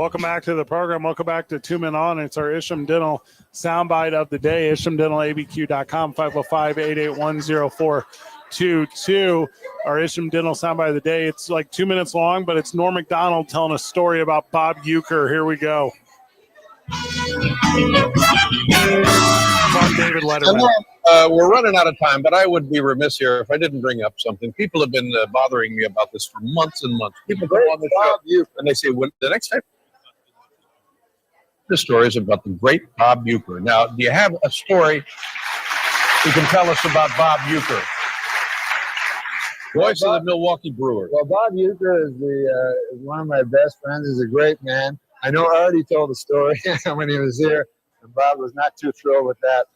Welcome back to the program. Welcome back to 2 Men On. It's our Isham Dental soundbite of the day. IshamDentalABQ.com, 505-881-0422. Our Isham Dental soundbite of the day. It's like 2 minutes long, but it's Norm Macdonald telling a story about Bob Uecker. Here we go. From David Letterman. We're running out of time, but I would be remiss here if I didn't bring up something. People have been bothering me about this for months and months. People go on the show and they say, "When the next time?" The story is about the great Bob Uecker. Now, do you have a story you can tell us about Bob Uecker? Voice of the Milwaukee Brewers. Well, Bob Uecker is one of my best friends. He's a great man. I know Artie told the story when he was here, and Bob was not too thrilled with that.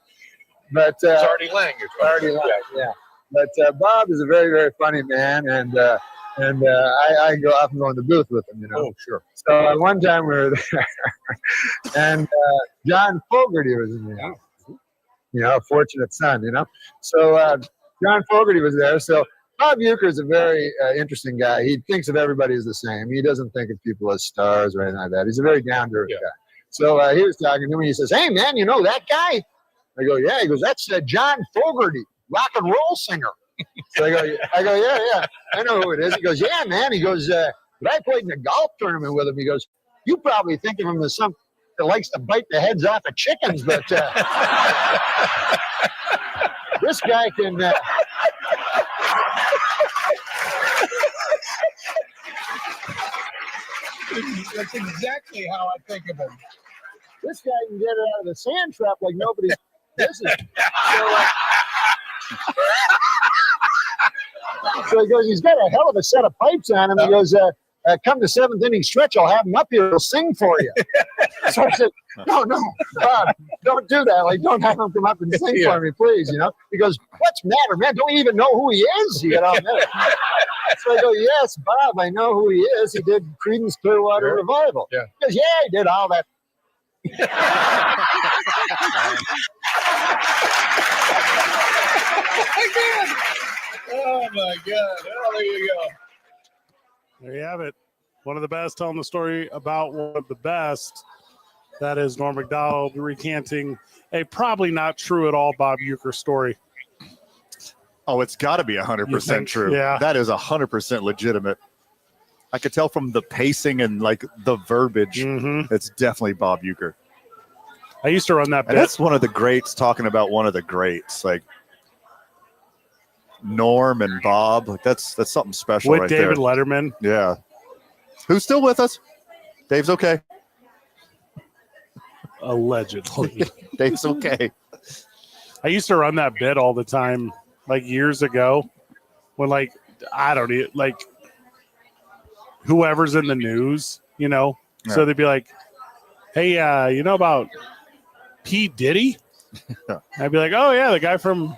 But It's Artie Lang. Artie Lang, yeah. But Bob is a very, very funny man, and I often go in the booth with him, Oh, sure. So one time we were there, and John Fogerty was in there. A fortunate son, So John Fogerty was there. So Bob Uecker is a very interesting guy. He thinks of everybody as the same. He doesn't think of people as stars or anything like that. He's a very down-to-earth guy. So he was talking to me. He says, "Hey, man, you know that guy?" I go, "Yeah." He goes, "That's John Fogerty, rock and roll singer." So I go, yeah, I know who it is. He goes, "Yeah, man." He goes, "But I played in a golf tournament with him." He goes, "You probably think of him as some that likes to bite the heads off of chickens, but this guy can." That's exactly how I think of him. This guy can get it out of the sand trap like nobody's business. So he goes, he's got a hell of a set of pipes on him. He goes, come the seventh inning stretch, I'll have him up here. He'll sing for you. So I said, no, Bob, don't do that. Like, don't have him come up and sing for me, please. He goes, "What's the matter, man? Don't you even know who he is?" He got all mad. So I go, "Yes, Bob, I know who he is. He did Creedence Clearwater Revival." Yeah. He goes, "Yeah, he did all that." Oh my God. Oh, there you go. There you have it. One of the best telling the story about one of the best. That is Norm Macdonald recanting a probably not true at all Bob Uecker story. Oh, it's got to be 100% true. Yeah. That is 100% legitimate. I could tell from the pacing and like the verbiage. It's definitely Bob Uecker. I used to run that bit. And that's one of the greats talking about one of the greats. Like Norm and Bob. Like that's something special with right David there. Letterman. Yeah. Who's still with us? Dave's okay. Allegedly. Dave's okay. I used to run that bit all the time, like years ago, when whoever's in the news, Yeah. So they'd be like, "Hey, you know about P. Diddy?" Yeah. I'd be like, "Oh yeah, the guy from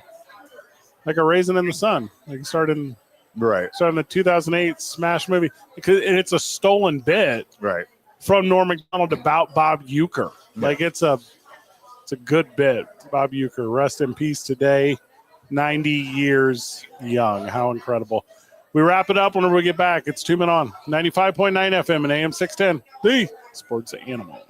like A Raisin in the Sun, like started in the 2008 smash movie." And it's a stolen bit, right, from Norm Macdonald about Bob Uecker. Yeah. Like it's a good bit. Bob Uecker, rest in peace today, 90 years young. How incredible. We wrap it up whenever we get back. It's 2 Men On, 95.9 FM and AM 610, the Sports Animal.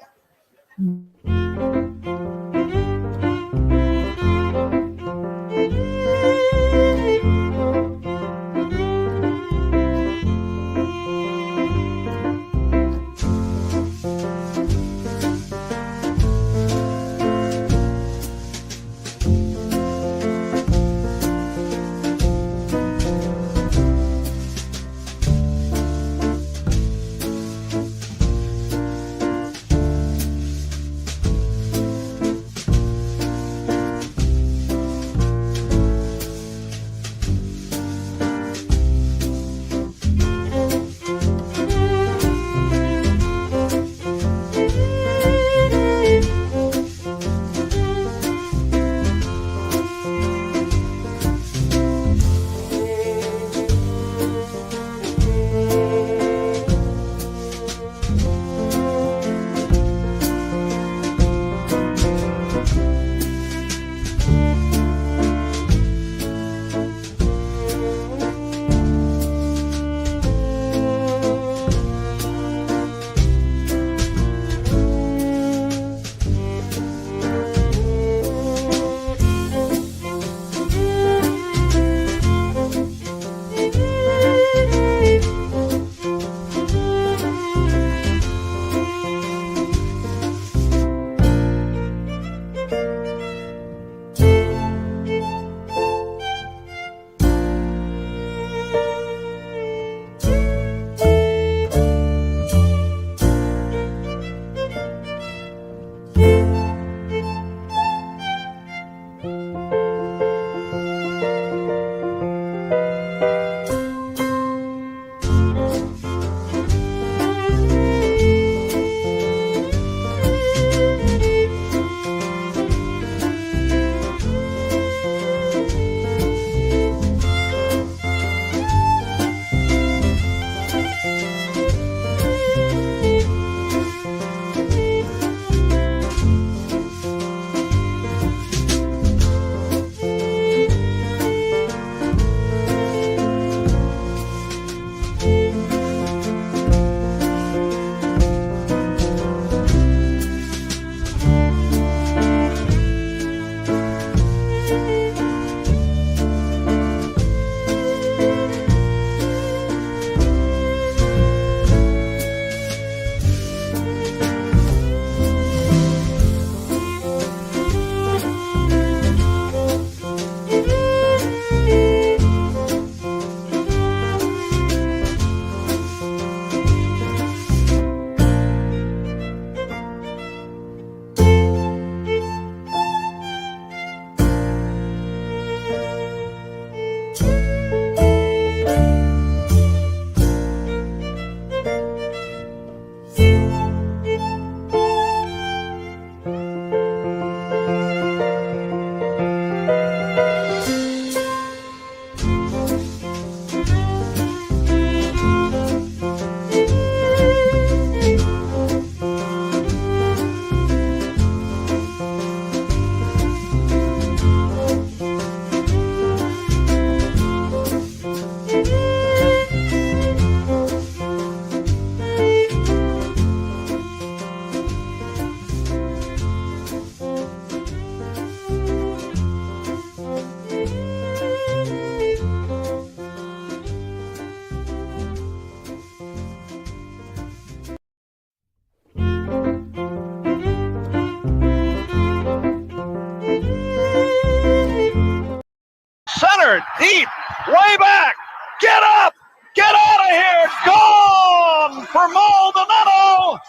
fired. Deep. Way back. Get up. Get out of here. Gone for Maldonado.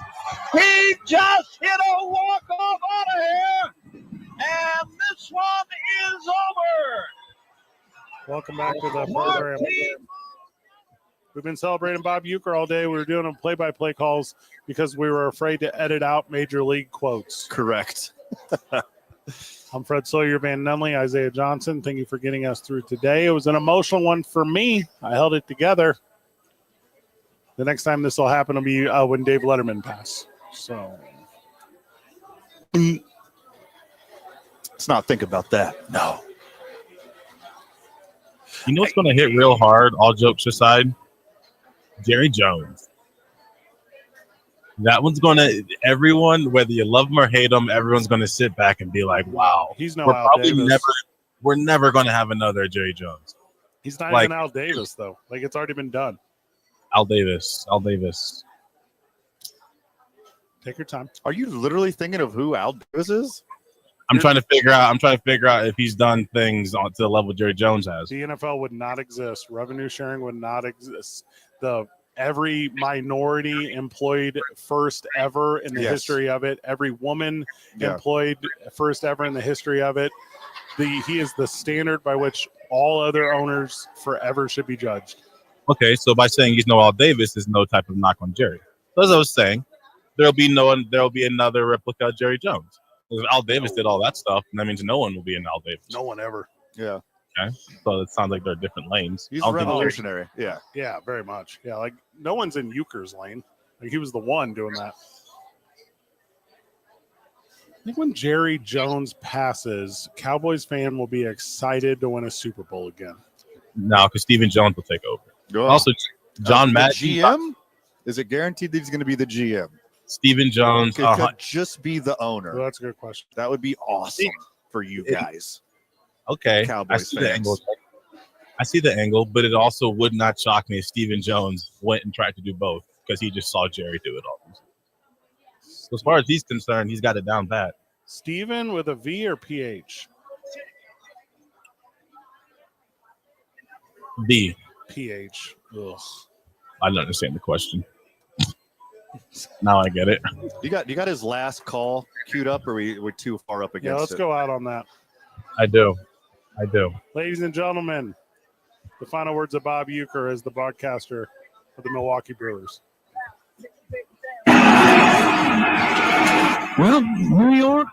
He just hit a walk-off out of here. And this one is over. Welcome back to the program. We've been celebrating Bob Uecker all day. We were doing play-by-play calls because we were afraid to edit out Major League quotes. Correct. I'm Fred Sawyer, Van Nunley, Isaiah Johnson. Thank you for getting us through today. It was an emotional one for me. I held it together. The next time this will happen will be when Dave Letterman passed. So let's not think about that. No. You know what's going to hit real hard, all jokes aside? Jerry Jones. That one's going to, everyone, whether you love him or hate him, everyone's going to sit back and be like, wow. He's no Al Davis. We're never going to have another Jerry Jones. He's not even Al Davis, though. Like, it's already been done. Al Davis. Take your time. Are you literally thinking of who Al Davis is? I'm trying to figure out if he's done things to the level Jerry Jones has. The NFL would not exist. Revenue sharing would not exist. Every minority employed first ever in the history of it. Every woman employed first ever in the history of it. He is the standard by which all other owners forever should be judged. Okay, so by saying he's no Al Davis, there's no type of knock on Jerry. So as I was saying, there'll be another replica of Jerry Jones. If Al Davis did all that stuff, that means no one will be an Al Davis. No one ever. Yeah. Okay. So it sounds like they're different lanes. He's revolutionary. Yeah. Yeah, very much. Yeah, like no one's in Uecker's lane. Like he was the one doing that. I think when Jerry Jones passes, Cowboys fan will be excited to win a Super Bowl again. No, because Stephen Jones will take over. Oh. Also, John Madden. GM? Is it guaranteed that he's going to be the GM? Stephen Jones could just be the owner. Well, that's a good question. That would be awesome for you guys. Okay, Cowboys fans. I see the angle, but it also would not shock me if Stephen Jones went and tried to do both because he just saw Jerry do it all. So as far as he's concerned, he's got it down pat. Stephen with a V or PH? V. PH. Ugh. I don't understand the question. Now I get it. You got his last call queued up, or we're too far up against it? Yeah, let's go out on that. I do. Ladies and gentlemen, the final words of Bob Uecker as the broadcaster of the Milwaukee Brewers. Well, New York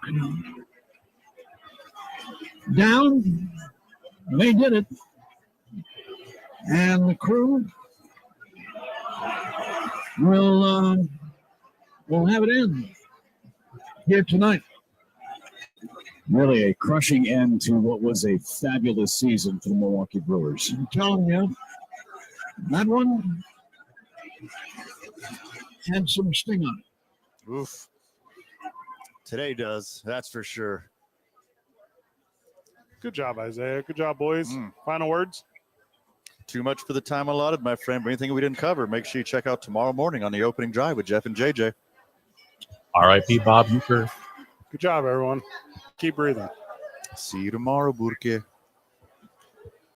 down. They did it. And the crew will have it in here tonight. Really a crushing end to what was a fabulous season for the Milwaukee Brewers. I'm telling you, that one had some sting on it. Oof. Today does, that's for sure. Good job, Isaiah. Good job, boys. Final words? Too much for the time allotted, my friend. But anything we didn't cover, make sure you check out tomorrow morning on the opening drive with Jeff and JJ. R.I.P. Bob Uecker. Good job, everyone. Keep breathing. See you tomorrow, Burke.